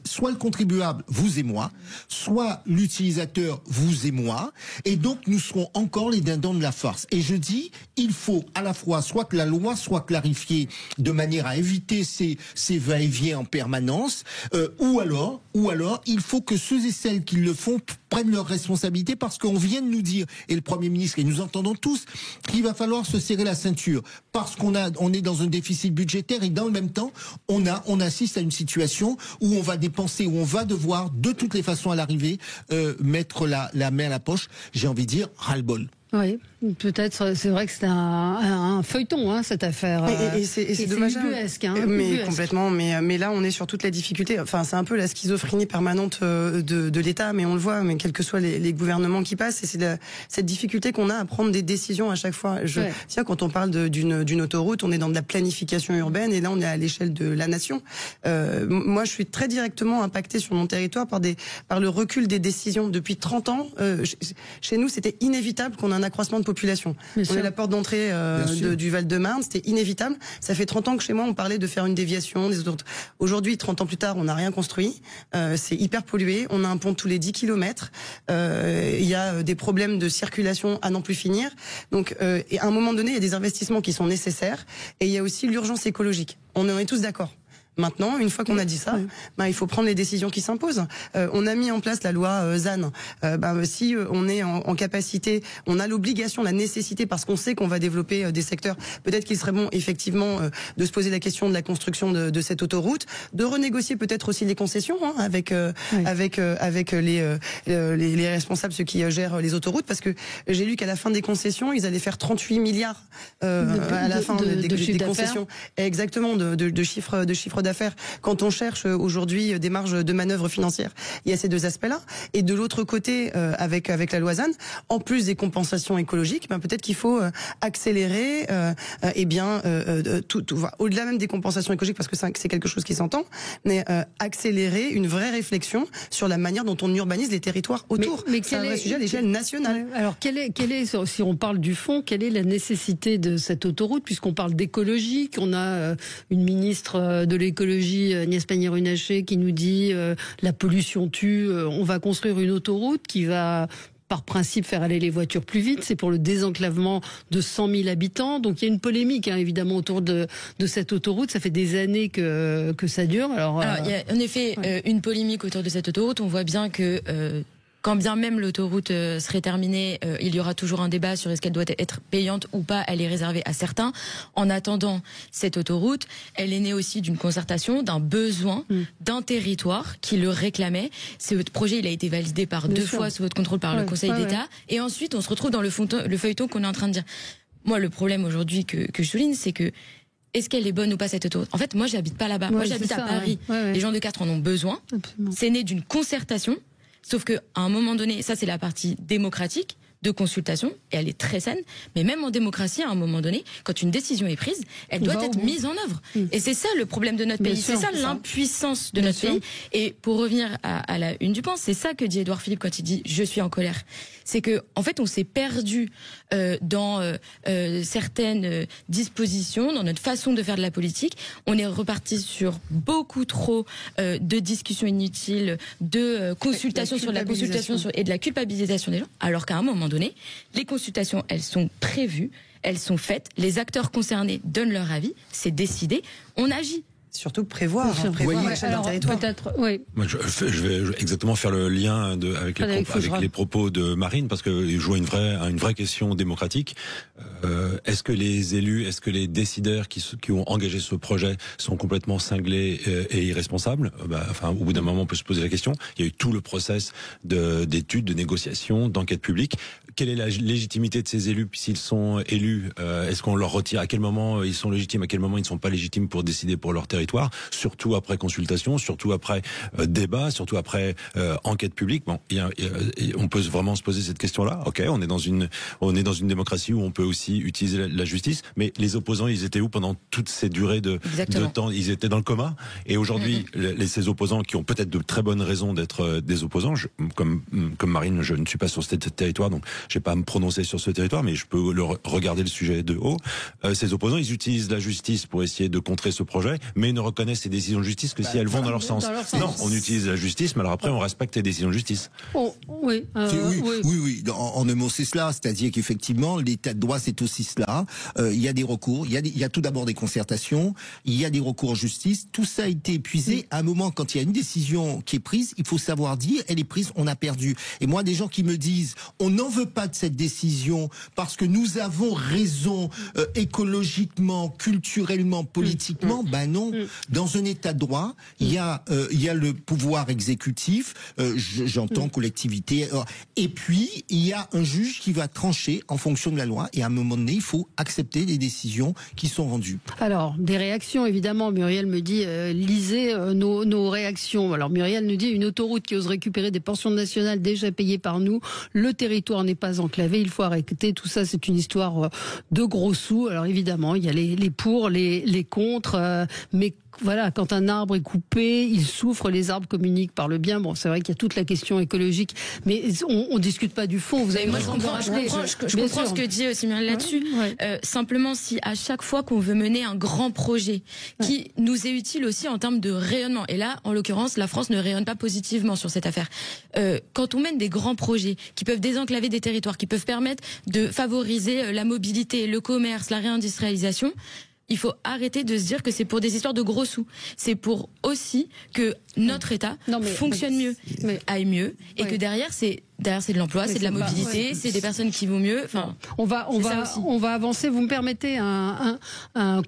vous et moi, soit l'utilisateur, vous et moi, et donc nous serons encore les dindons de la farce. Et je dis, il faut à la fois soit que la loi soit clarifiée de manière à éviter ces va-et-vient en permanence, ou alors, il faut que ceux et celles qui le font prennent leurs responsabilités parce qu'on vient de nous dire, et le Premier ministre, et nous entendons tous, qu'il va falloir se serrer la ceinture parce qu'on est dans un déficit budgétaire et dans le même temps, on assiste à une situation où on va dépenser, où on va devoir, de toutes les façons à l'arrivée, mettre la main à la poche. J'ai envie de dire, ras-le-bol. Oui, peut-être, c'est vrai que c'est un feuilleton, cette affaire. Et c'est dommage. Ubuesque, ubuesque. Complètement, mais là, on est sur toute la difficulté. Enfin, c'est un peu la schizophrénie permanente de l'État, mais on le voit, mais quels que soient les gouvernements qui passent, et c'est cette difficulté qu'on a à prendre des décisions à chaque fois. Tiens, quand on parle d'une autoroute, on est dans de la planification urbaine, et là, on est à l'échelle de la nation. Moi, je suis très directement impactée sur mon territoire par le recul des décisions. Depuis 30 ans, chez nous, c'était inévitable qu'on ait un accroissement de population. On est la porte d'entrée du Val-de-Marne, c'était inévitable. Ça fait 30 ans que chez moi, on parlait de faire une déviation des autoroutes. Aujourd'hui, 30 ans plus tard, on n'a rien construit. C'est hyper pollué. On a un pont tous les 10 km. Il y a des problèmes de circulation à n'en plus finir. Donc, et à un moment donné, il y a des investissements qui sont nécessaires. Et il y a aussi l'urgence écologique. On en est tous d'accord. Maintenant, une fois qu'on a dit ça, il faut prendre les décisions qui s'imposent. On a mis en place la loi ZAN. Si on est en capacité, on a l'obligation, la nécessité, parce qu'on sait qu'on va développer des secteurs, peut-être qu'il serait bon effectivement de se poser la question de la construction de cette autoroute, de renégocier peut-être aussi les concessions avec les responsables, ceux qui gèrent les autoroutes, parce que j'ai lu qu'à la fin des concessions, ils allaient faire 38 milliards à la fin des concessions. Exactement, de chiffres d'affaires. Quand on cherche aujourd'hui des marges de manœuvre financières, il y a ces deux aspects-là. Et de l'autre côté, avec la loi ZAN, en plus des compensations écologiques, peut-être qu'il faut accélérer, au-delà même des compensations écologiques, parce que c'est quelque chose qui s'entend, mais accélérer une vraie réflexion sur la manière dont on urbanise les territoires autour. Mais c'est un vrai sujet à l'échelle nationale. Alors, quelle est, si on parle du fond, quelle est la nécessité de cette autoroute, puisqu'on parle d'écologie, qu'on a une ministre de l'écologie, Agnès Pannier-Runacher, qui nous dit la pollution tue, on va construire une autoroute qui va par principe faire aller les voitures plus vite, c'est pour le désenclavement de 100 000 habitants, donc il y a une polémique évidemment autour de cette autoroute, ça fait des années que ça dure. Alors il y a en effet une polémique autour de cette autoroute, on voit bien que quand bien même l'autoroute serait terminée, il y aura toujours un débat sur est-ce qu'elle doit être payante ou pas. Elle est réservée à certains. En attendant, cette autoroute, elle est née aussi d'une concertation, d'un besoin, d'un territoire qui le réclamait. Ce projet, il a été validé par deux fois sous votre contrôle par le Conseil d'État. Et ensuite, on se retrouve dans le feuilleton qu'on est en train de dire. Moi, le problème aujourd'hui que je souligne, c'est que est-ce qu'elle est bonne ou pas cette autoroute? En fait, moi, j'habite pas là-bas. Moi, j'habite à Paris. Les gens de Castres en ont besoin. C'est né d'une concertation. Sauf que à un moment donné, ça c'est la partie démocratique de consultation, et elle est très saine, mais même en démocratie, à un moment donné, quand une décision est prise, elle doit être mise en œuvre. Et c'est ça le problème de notre pays, c'est ça l'impuissance de notre pays. Et pour revenir à la une du Point, c'est ça que dit Édouard Philippe quand il dit « je suis en colère ». C'est que en fait, on s'est perdu dans certaines dispositions, dans notre façon de faire de la politique. On est reparti sur beaucoup trop de discussions inutiles, de consultations sur la consultation et de la culpabilisation des gens, alors qu'à un moment donné, les consultations, elles sont prévues, elles sont faites, les acteurs concernés donnent leur avis, c'est décidé, on agit. Surtout prévoir à l'échelle d'un territoire. Moi, je vais exactement faire le lien avec les propos de Marine, parce que je vois une vraie question démocratique. Est-ce que les élus, est-ce que les décideurs qui ont engagé ce projet sont complètement cinglés et irresponsables? Au bout d'un moment, on peut se poser la question. Il y a eu tout le process d'études, de négociations, d'enquête publique. Quelle est la légitimité de ces élus s'ils sont élus? Est-ce qu'on leur retire? À quel moment ils sont légitimes? À quel moment ils ne sont pas légitimes pour décider pour leur territoire? Surtout après consultation, surtout après débat, surtout après enquête publique. Bon, on peut vraiment se poser cette question-là. Ok, on est dans une démocratie où on peut aussi utiliser la justice. Mais les opposants, ils étaient où pendant toutes ces durées de temps? Ils étaient dans le coma. Et aujourd'hui, ces opposants qui ont peut-être de très bonnes raisons d'être des opposants, comme Marine, je ne suis pas sur ce territoire, donc je vais pas à me prononcer sur ce territoire, mais je peux regarder le sujet de haut. Ces opposants, ils utilisent la justice pour essayer de contrer ce projet, mais ne reconnaissent ces décisions de justice que si elles vont dans leur sens. Non, on utilise la justice, mais alors après on respecte les décisions de justice. Oui. En un mot, c'est cela. C'est-à-dire qu'effectivement, l'état de droit, c'est aussi cela. Il y a des recours, il y a tout d'abord des concertations, il y a des recours en justice. Tout ça a été épuisé. À un moment, quand il y a une décision qui est prise, il faut savoir dire, elle est prise, on a perdu. Et moi, des gens qui me disent, on n'en veut pas de cette décision parce que nous avons raison écologiquement, culturellement, politiquement, ben non. Dans un état de droit, il y a le pouvoir exécutif, j'entends collectivité, et puis il y a un juge qui va trancher en fonction de la loi, et à un moment donné, il faut accepter les décisions qui sont rendues. Alors, des réactions, évidemment. Muriel me dit, lisez nos réactions. Alors, Muriel nous dit, une autoroute qui ose récupérer des pensions nationales déjà payées par nous, le territoire n'est pas enclavé, il faut arrêter. Tout ça, c'est une histoire de gros sous. Alors, évidemment, il y a les pour, les contre, mais mais voilà, quand un arbre est coupé, il souffre, les arbres communiquent par le bien. Bon, c'est vrai qu'il y a toute la question écologique, mais on discute pas du fond. Vous avez moi, je comprends ce que dit aussi Muriel là-dessus. Simplement, si à chaque fois qu'on veut mener un grand projet qui nous est utile aussi en termes de rayonnement, et là, en l'occurrence, la France ne rayonne pas positivement sur cette affaire. Quand on mène des grands projets qui peuvent désenclaver des territoires, qui peuvent permettre de favoriser la mobilité, le commerce, la réindustrialisation, il faut arrêter de se dire que c'est pour des histoires de gros sous. C'est pour aussi que notre État fonctionne mieux, aille mieux, et que derrière c'est de l'emploi, c'est de la mobilité, c'est des personnes qui vont mieux. Enfin, on va avancer. Vous me permettez un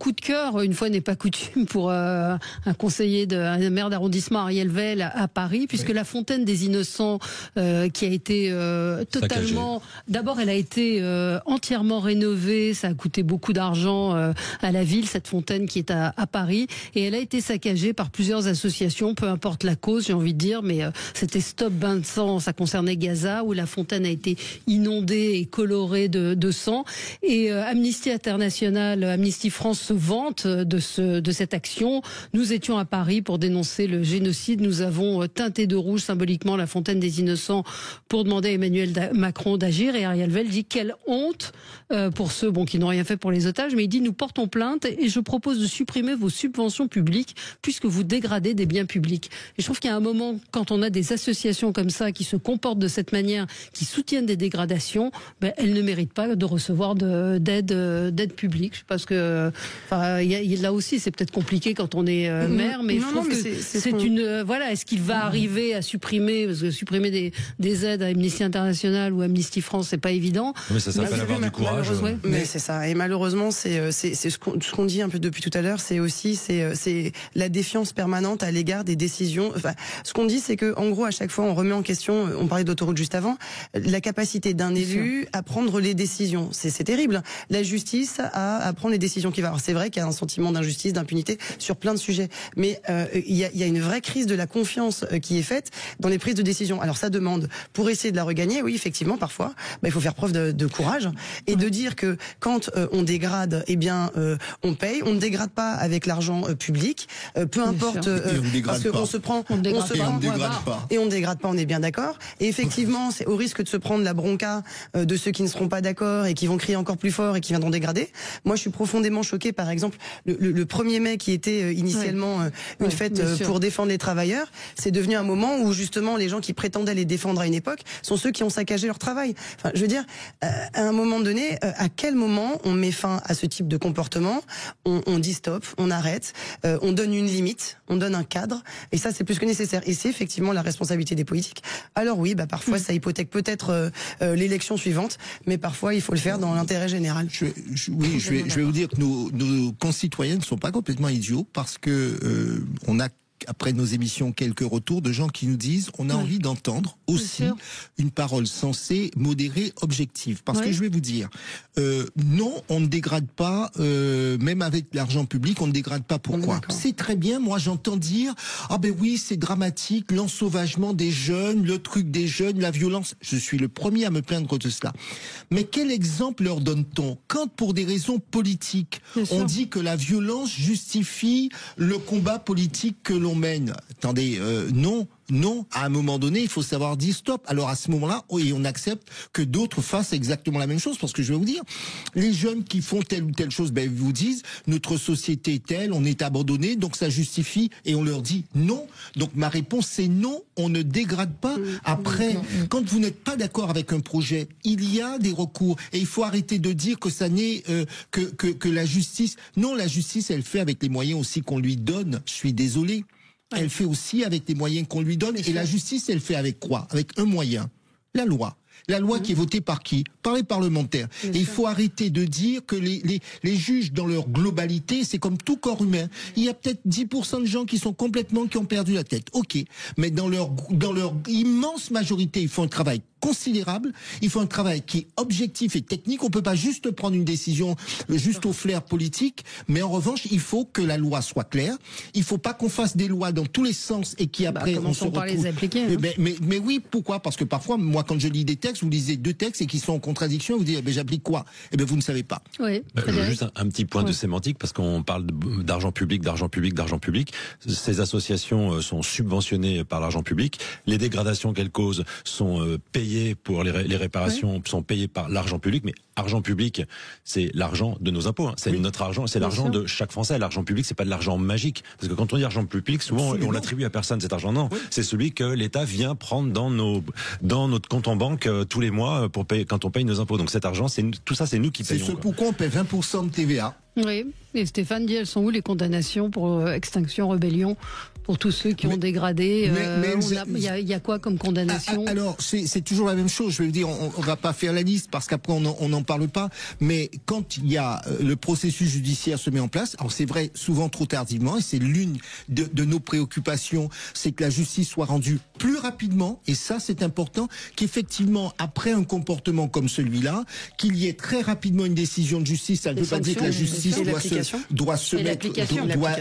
coup de cœur, une fois n'est pas coutume, pour un conseiller un maire d'arrondissement, Ariel Vell, à Paris, puisque la fontaine des Innocents, qui a été totalement, d'abord elle a été entièrement rénovée, ça a coûté beaucoup d'argent à la ville, cette fontaine qui est à Paris, et elle a été saccagée par plusieurs associations, peu importe la cause, j'ai envie de dire, mais c'était Stop Bain de Sang, ça concernait Gaza, où la fontaine a été inondée et colorée de sang. Et Amnesty International, Amnesty France se vante de cette action. Nous étions à Paris pour dénoncer le génocide. Nous avons teinté de rouge symboliquement la fontaine des Innocents pour demander à Emmanuel Macron d'agir. Et Ariel Vell dit quelle honte pour ceux qui n'ont rien fait pour les otages. Mais il dit nous portons plainte et je propose de supprimer vos subventions publiques puisque vous dégradez des biens publics. Et je trouve qu'il y a un moment, quand on a des associations comme ça qui se comportent de cette manière, qui soutiennent des dégradations, elles ne méritent pas de recevoir d'aide publique. Je pense que là aussi c'est peut-être compliqué quand on est maire, mais je trouve que c'est une voilà. Est-ce qu'il va arriver à supprimer, parce que supprimer des aides à Amnesty International ou Amnesty France, c'est pas évident. Mais ça s'appelle avoir du courage. Mais c'est ça. Et malheureusement, c'est ce qu'on dit un peu depuis tout à l'heure, c'est aussi c'est la défiance permanente à l'égard des décisions. Enfin, ce qu'on dit, c'est que en gros, à chaque fois, on remet en question. On parlait d'autoroute juste avant, la capacité d'un élu à prendre les décisions. C'est terrible. La justice à prendre les décisions qui va. Alors c'est vrai qu'il y a un sentiment d'injustice, d'impunité sur plein de sujets, mais il y a une vraie crise de la confiance qui est faite dans les prises de décision. Alors ça demande, pour essayer de la regagner, oui, effectivement, parfois, il faut faire preuve de courage et de dire que quand on dégrade, on paye. On ne dégrade pas avec l'argent public, peu importe, parce qu'on se prend, on ne dégrade pas, on est bien d'accord. Et effectivement, c'est au risque de se prendre la bronca de ceux qui ne seront pas d'accord et qui vont crier encore plus fort et qui viendront dégrader. Moi, je suis profondément choquée, par exemple, le 1er mai qui était initialement une fête pour défendre les travailleurs, c'est devenu un moment où justement les gens qui prétendaient les défendre à une époque sont ceux qui ont saccagé leur travail. Enfin, je veux dire, à un moment donné, à quel moment on met fin à ce type de comportement? On dit stop, on arrête, on donne une limite, on donne un cadre, et ça c'est plus que nécessaire. Et c'est effectivement la responsabilité des politiques. Alors oui, parfois ça hypothèque peut-être l'élection suivante, mais parfois il faut le faire dans l'intérêt général. Je vais vous dire que nos concitoyens ne sont pas complètement idiots, parce que on a, après nos émissions, quelques retours de gens qui nous disent on a envie d'entendre aussi une parole sensée, modérée, objective. Parce que je vais vous dire, non, on ne dégrade pas, même avec l'argent public, on ne dégrade pas. Pourquoi? C'est très bien, moi j'entends dire, ah ben oui, c'est dramatique, l'ensauvagement des jeunes, le truc des jeunes, la violence. Je suis le premier à me plaindre de cela. Mais quel exemple leur donne-t-on? Quand pour des raisons politiques, on dit que la violence justifie le combat politique que l'on mène. Attendez, non, à un moment donné, il faut savoir dire stop. Alors à ce moment-là, on accepte que d'autres fassent exactement la même chose, parce que je vais vous dire, les jeunes qui font telle ou telle chose, ils vous disent, notre société est telle, on est abandonné, donc ça justifie, et on leur dit non. Donc ma réponse c'est non, on ne dégrade pas. Après, quand vous n'êtes pas d'accord avec un projet, il y a des recours, et il faut arrêter de dire que ça n'est que la justice. Non, la justice, elle fait avec les moyens aussi qu'on lui donne. Je suis désolé. Elle fait aussi avec les moyens qu'on lui donne. Et la justice, elle fait avec quoi? Avec un moyen, la loi. La loi qui est votée par qui? Par les parlementaires. Et il faut arrêter de dire que les juges, dans leur globalité, c'est comme tout corps humain. Il y a peut-être 10% de gens qui ont perdu la tête. Ok. Mais dans leur immense majorité, ils font un travail considérable. Il faut un travail qui est objectif et technique. On peut pas juste prendre une décision juste au flair politique, mais en revanche, il faut que la loi soit claire. Il faut pas qu'on fasse des lois dans tous les sens et qui après on se retrouve. Par les appliquer. Hein. Mais oui, pourquoi? Parce que parfois, moi, quand je lis des textes, vous lisez 2 textes et qui sont en contradiction, vous dites, j'applique quoi? Vous ne savez pas. Oui. Juste un petit point de sémantique, parce qu'on parle d'argent public, d'argent public, d'argent public. Ces associations sont subventionnées par l'argent public. Les dégradations qu'elles causent sont payées pour les réparations, sont payées par l'argent public, mais argent public, c'est l'argent de nos impôts. Hein. C'est notre argent, c'est l'argent de chaque Français. L'argent public, c'est pas de l'argent magique. Parce que quand on dit argent public, souvent on l'attribue à personne cet argent. Non, c'est celui que l'État vient prendre dans notre compte en banque tous les mois pour payer, quand on paye nos impôts. Donc cet argent, tout ça, c'est nous qui payons. C'est ce pourquoi on paie 20% de TVA. Oui, et Stéphane dit, elles sont où les condamnations pour extinction, rébellion, pour tous ceux qui ont dégradé? Il y a quoi comme condamnation? Alors, c'est toujours la même chose. Je vais vous dire, on va pas faire la liste parce qu'après on n'en parle pas. Mais quand il y a le processus judiciaire se met en place, alors c'est vrai souvent trop tardivement, et c'est l'une de nos préoccupations, c'est que la justice soit rendue plus rapidement. Et ça, c'est important, qu'effectivement, après un comportement comme celui-là, qu'il y ait très rapidement une décision de justice. Ça ne veut pas dire que la justice doit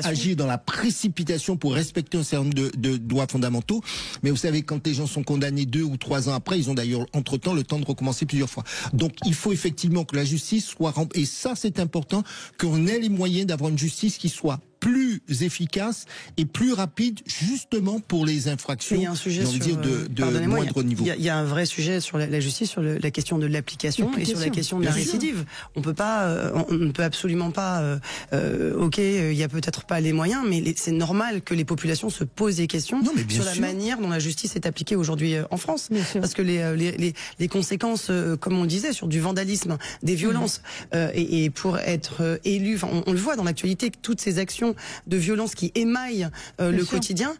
agir dans la précipitation pour respecter un certain nombre de droits fondamentaux. Mais vous savez, quand les gens sont condamnés 2 ou 3 ans après, ils ont d'ailleurs entre-temps le temps de recommencer plusieurs fois. Donc il faut effectivement que la justice soit et ça c'est important, qu'on ait les moyens d'avoir une justice qui soit plus efficace et plus rapide, justement pour les infractions. Il y a un sujet de moindre niveau. Il y a un vrai sujet sur la justice, sur la question de l'application et sur la question de la récidive. On ne peut absolument pas. Il y a peut-être pas les moyens, mais c'est normal que les populations se posent des questions sur la manière dont la justice est appliquée aujourd'hui en France, parce que les conséquences, comme on le disait, sur du vandalisme, des violences, et pour être élu, on le voit dans l'actualité, que toutes ces actions de violence qui émaillent le quotidien,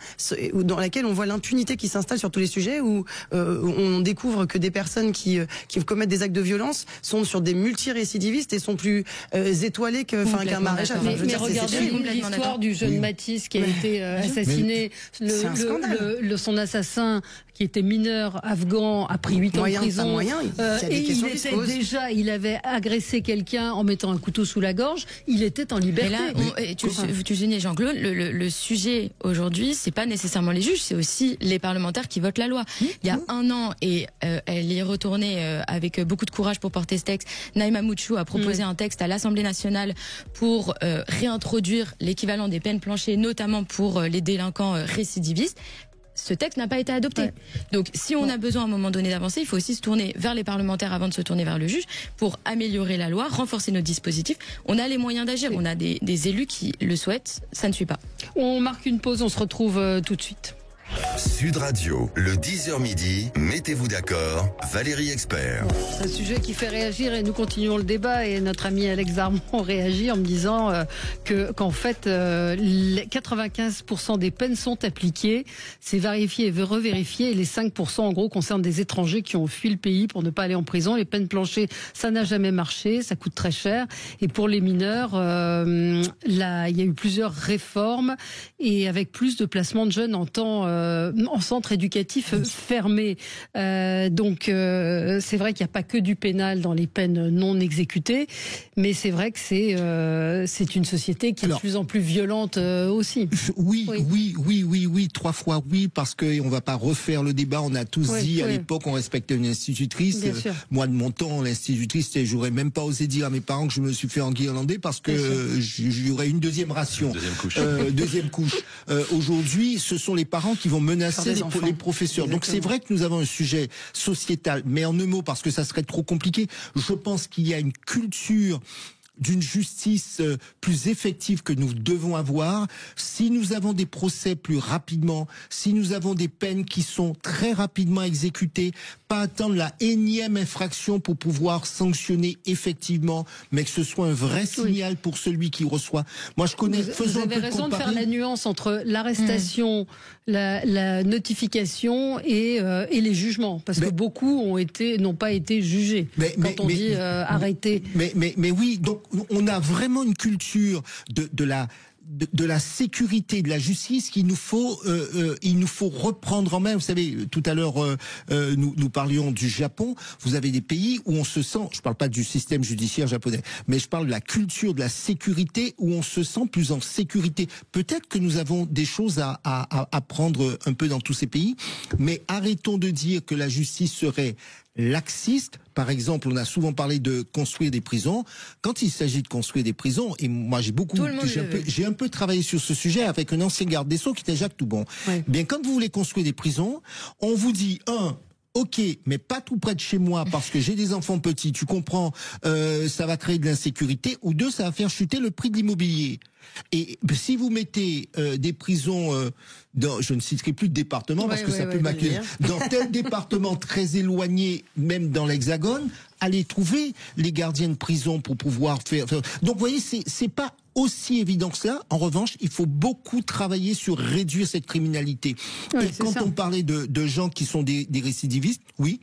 dans laquelle on voit l'impunité qui s'installe sur tous les sujets, où on découvre que des personnes qui commettent des actes de violence sont sur des multirécidivistes et sont plus étoilées qu'un maréchal. Mais regardez l'histoire du jeune Mathis qui a été assassiné. Son assassin, qui était mineur afghan, a pris 8 ans de prison. Il avait agressé quelqu'un en mettant un couteau sous la gorge. Il était en liberté. Mais là, tu soulignais, Jean-Claude, le sujet aujourd'hui, c'est pas nécessairement les juges, c'est aussi les parlementaires qui votent la loi. Il y a 1 an, et elle y est retournée avec beaucoup de courage pour porter ce texte, Naïma Mouchou a proposé un texte à l'Assemblée nationale pour réintroduire l'équivalent des peines planchées, notamment pour les délinquants récidivistes. Ce texte n'a pas été adopté. Donc, si on a besoin à un moment donné d'avancer, il faut aussi se tourner vers les parlementaires avant de se tourner vers le juge pour améliorer la loi, renforcer nos dispositifs. On a les moyens d'agir. On a des élus qui le souhaitent. Ça ne suit pas. On marque une pause. On se retrouve tout de suite. Sud Radio, le 10h midi, mettez-vous d'accord, Valérie Expert. C'est un sujet qui fait réagir et nous continuons le débat, et notre ami Alex Darmon réagit en me disant qu'en fait 95% des peines sont appliquées, c'est vérifié et revérifié, et les 5% en gros concernent des étrangers qui ont fui le pays pour ne pas aller en prison. Les peines planchées, ça n'a jamais marché, ça coûte très cher, et pour les mineurs, il y a eu plusieurs réformes, et avec plus de placements de jeunes en centre éducatif fermé. Donc c'est vrai qu'il n'y a pas que du pénal dans les peines non exécutées, mais c'est vrai que c'est une société qui est de plus en plus violente aussi. Oui, 3 fois oui, parce que on va pas refaire le débat. On a tous dit à l'époque on respectait une institutrice. Moi de mon temps, l'institutrice, j'aurais même pas osé dire à mes parents que je me suis fait enguirlander parce que j'aurais une deuxième ration, deuxième couche. Aujourd'hui, ce sont les parents qui vont menacer les professeurs. Exactement. Donc c'est vrai que nous avons un sujet sociétal, mais en un mot, parce que ça serait trop compliqué, je pense qu'il y a une culture d'une justice plus effective que nous devons avoir. Si nous avons des procès plus rapidement, si nous avons des peines qui sont très rapidement exécutées, pas attendre la énième infraction pour pouvoir sanctionner effectivement, mais que ce soit un vrai signal pour celui qui reçoit. Moi, je connais. Vous avez raison de faire la nuance entre l'arrestation, la notification et les jugements, parce que beaucoup n'ont pas été jugés quand on dit arrêter. Mais oui, donc on a vraiment une culture de la de la sécurité de la justice qu'il nous faut reprendre en main. Vous savez, tout à l'heure nous parlions du Japon. Vous avez des pays où on se sent, je parle pas du système judiciaire japonais, mais je parle de la culture de la sécurité où on se sent plus en sécurité. Peut-être que nous avons des choses à prendre un peu dans tous ces pays, mais arrêtons de dire que la justice serait laxiste. Par exemple, on a souvent parlé de construire des prisons. Quand il s'agit de construire des prisons, et moi j'ai un peu travaillé sur ce sujet avec un ancien garde des Sceaux qui était Jacques Toubon. Ouais. Bien, quand vous voulez construire des prisons, on vous dit ok, mais pas tout près de chez moi parce que j'ai des enfants petits. Tu comprends, ça va créer de l'insécurité. Ou 2, ça va faire chuter le prix de l'immobilier. Et si vous mettez des prisons dans, je ne citerai plus de département parce que ça peut m'accueillir, dans tel département très éloigné, même dans l'Hexagone, allez trouver les gardiens de prison pour pouvoir faire. Donc vous voyez, c'est pas aussi évident que cela. En revanche, il faut beaucoup travailler sur réduire cette criminalité. Et quand on parlait de gens qui sont des récidivistes, oui,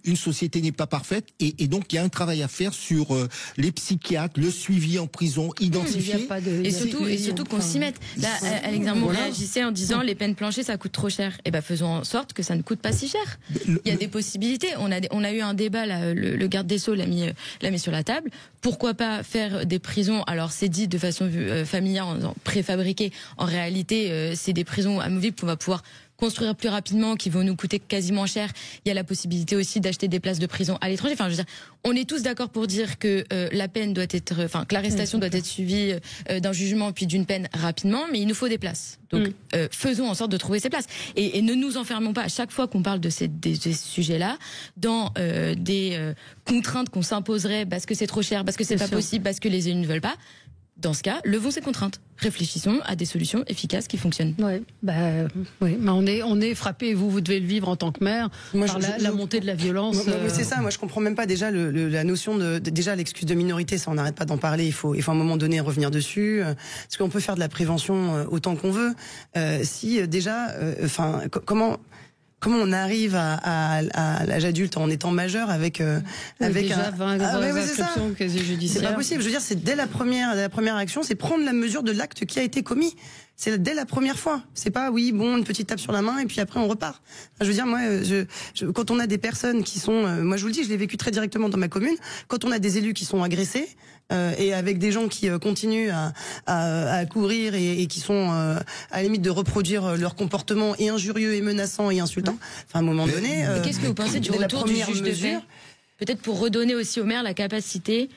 une société n'est pas parfaite et donc il y a un travail à faire sur les psychiatres, le suivi en prison, identifier. Et surtout qu'on s'y mette. Là, Alexandre réagissait en disant les peines planchées ça coûte trop cher. Eh ben faisons en sorte que ça ne coûte pas si cher. Il y a des possibilités. On a eu un débat là, le garde des Sceaux l'a mis sur la table. Pourquoi pas faire des prisons? Alors c'est dit de façon familière, préfabriquée. En réalité, c'est des prisons amovibles qu'on va pouvoir construire plus rapidement, qui vont nous coûter quasiment cher. Il y a la possibilité aussi d'acheter des places de prison à l'étranger. Enfin, je veux dire, on est tous d'accord pour dire que la peine doit être, enfin, que l'arrestation doit être suivie d'un jugement puis d'une peine rapidement, mais il nous faut des places. Donc, faisons en sorte de trouver ces places et ne nous enfermons pas à chaque fois qu'on parle de ces sujets-là dans des contraintes qu'on s'imposerait parce que c'est trop cher, parce que c'est pas possible, parce que les élus ne veulent pas. Dans ce cas, levons ces contraintes. Réfléchissons à des solutions efficaces qui fonctionnent. Mais on est frappé. Vous devez le vivre en tant que maire par la montée de la violence. C'est ça. Moi, je comprends même pas déjà la notion déjà l'excuse de minorité. Ça, on n'arrête pas d'en parler. Il faut à un moment donné revenir dessus. Parce qu'on peut faire de la prévention autant qu'on veut. Comment on arrive à l'âge adulte en étant majeur avec déjà 20 inscriptions quasi judiciaires. C'est pas possible. Je veux dire, c'est dès la première action, c'est prendre la mesure de l'acte qui a été commis. C'est dès la première fois. C'est pas une petite tape sur la main et puis après on repart. Je veux dire, moi, quand on a des personnes qui sont, moi je vous le dis, je l'ai vécu très directement dans ma commune. Quand on a des élus qui sont agressés et avec des gens qui continuent à courir et qui sont à la limite de reproduire leur comportement et injurieux et menaçant et insultant. Enfin, à un moment donné. Qu'est-ce que vous pensez du retour du juge de paix? Peut-être pour redonner aussi au maire la capacité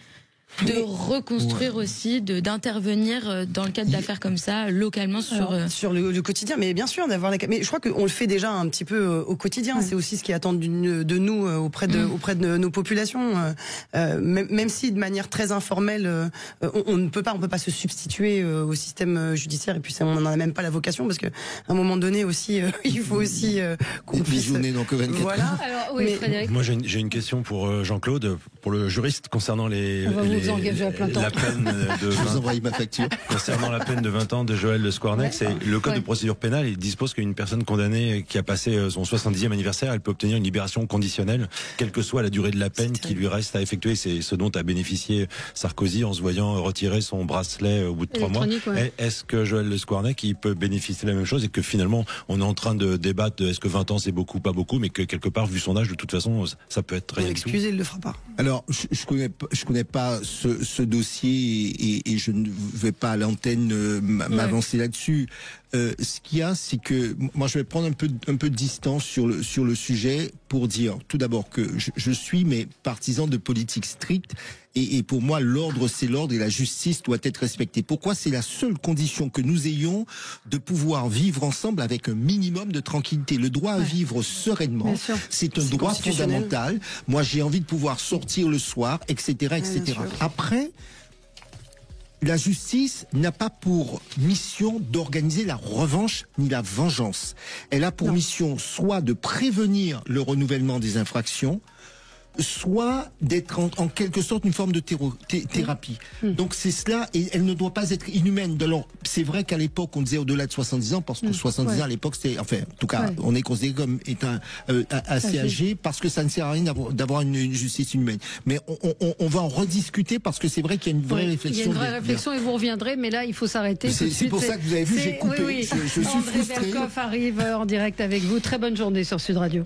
de reconstruire aussi, d'intervenir dans le cadre d'affaires comme ça, localement sur le quotidien. Mais bien sûr, mais je crois qu'on le fait déjà un petit peu au quotidien. C'est aussi ce qui est attendu de nous auprès de nos populations. Même si de manière très informelle, on ne peut pas se substituer au système judiciaire. Et puis on n'en a même pas la vocation parce qu'à un moment donné aussi, il faut aussi qu'on puisse. Donc 24 voilà. Alors, Frédéric. Moi, j'ai une question pour Jean-Claude, pour le juriste concernant la peine de 20 ans, ma facture. Concernant la peine de 20 ans de Joël Le Squarnec, c'est le code de procédure pénale. Il dispose qu'une personne condamnée qui a passé son 70e anniversaire, elle peut obtenir une libération conditionnelle, quelle que soit la durée de la peine qui lui reste à effectuer. C'est ce dont a bénéficié Sarkozy en se voyant retirer son bracelet au bout de 3 mois. Est-ce que Joël Le Squarnec, il peut bénéficier de la même chose et que finalement, on est en train de débattre de est-ce que 20 ans c'est beaucoup, pas beaucoup, mais que quelque part, vu son âge, de toute façon, ça peut être rien. Excusez, il le fera pas. Alors, je connais pas ce dossier et je ne vais pas à l'antenne m'avancer là-dessus. Ce qu'il y a, c'est que moi je vais prendre un peu de distance sur le sujet pour dire tout d'abord que je suis partisan de politique stricte et pour moi l'ordre c'est l'ordre et la justice doit être respectée. Pourquoi? C'est la seule condition que nous ayons de pouvoir vivre ensemble avec un minimum de tranquillité. Le droit à vivre sereinement, c'est un droit fondamental. Moi j'ai envie de pouvoir sortir le soir, etc. Après, la justice n'a pas pour mission d'organiser la revanche ni la vengeance. Elle a pour mission soit de prévenir le renouvellement des infractions, soit d'être en quelque sorte une forme de thérapie. Donc c'est cela, et elle ne doit pas être inhumaine. Alors c'est vrai qu'à l'époque on disait au-delà de 70 ans, parce que 70 ans à l'époque c'était, enfin en tout cas on est considéré comme étant assez âgé, parce que ça ne sert à rien d'avoir une justice inhumaine. Mais on va en rediscuter, parce que c'est vrai qu'il y a une vraie réflexion. Il y a une vraie réflexion et vous reviendrez, mais là il faut s'arrêter. C'est pour ça que vous avez vu, j'ai coupé. Oui. Je suis frustré. André Berkoff arrive en direct avec vous. Très bonne journée sur Sud Radio.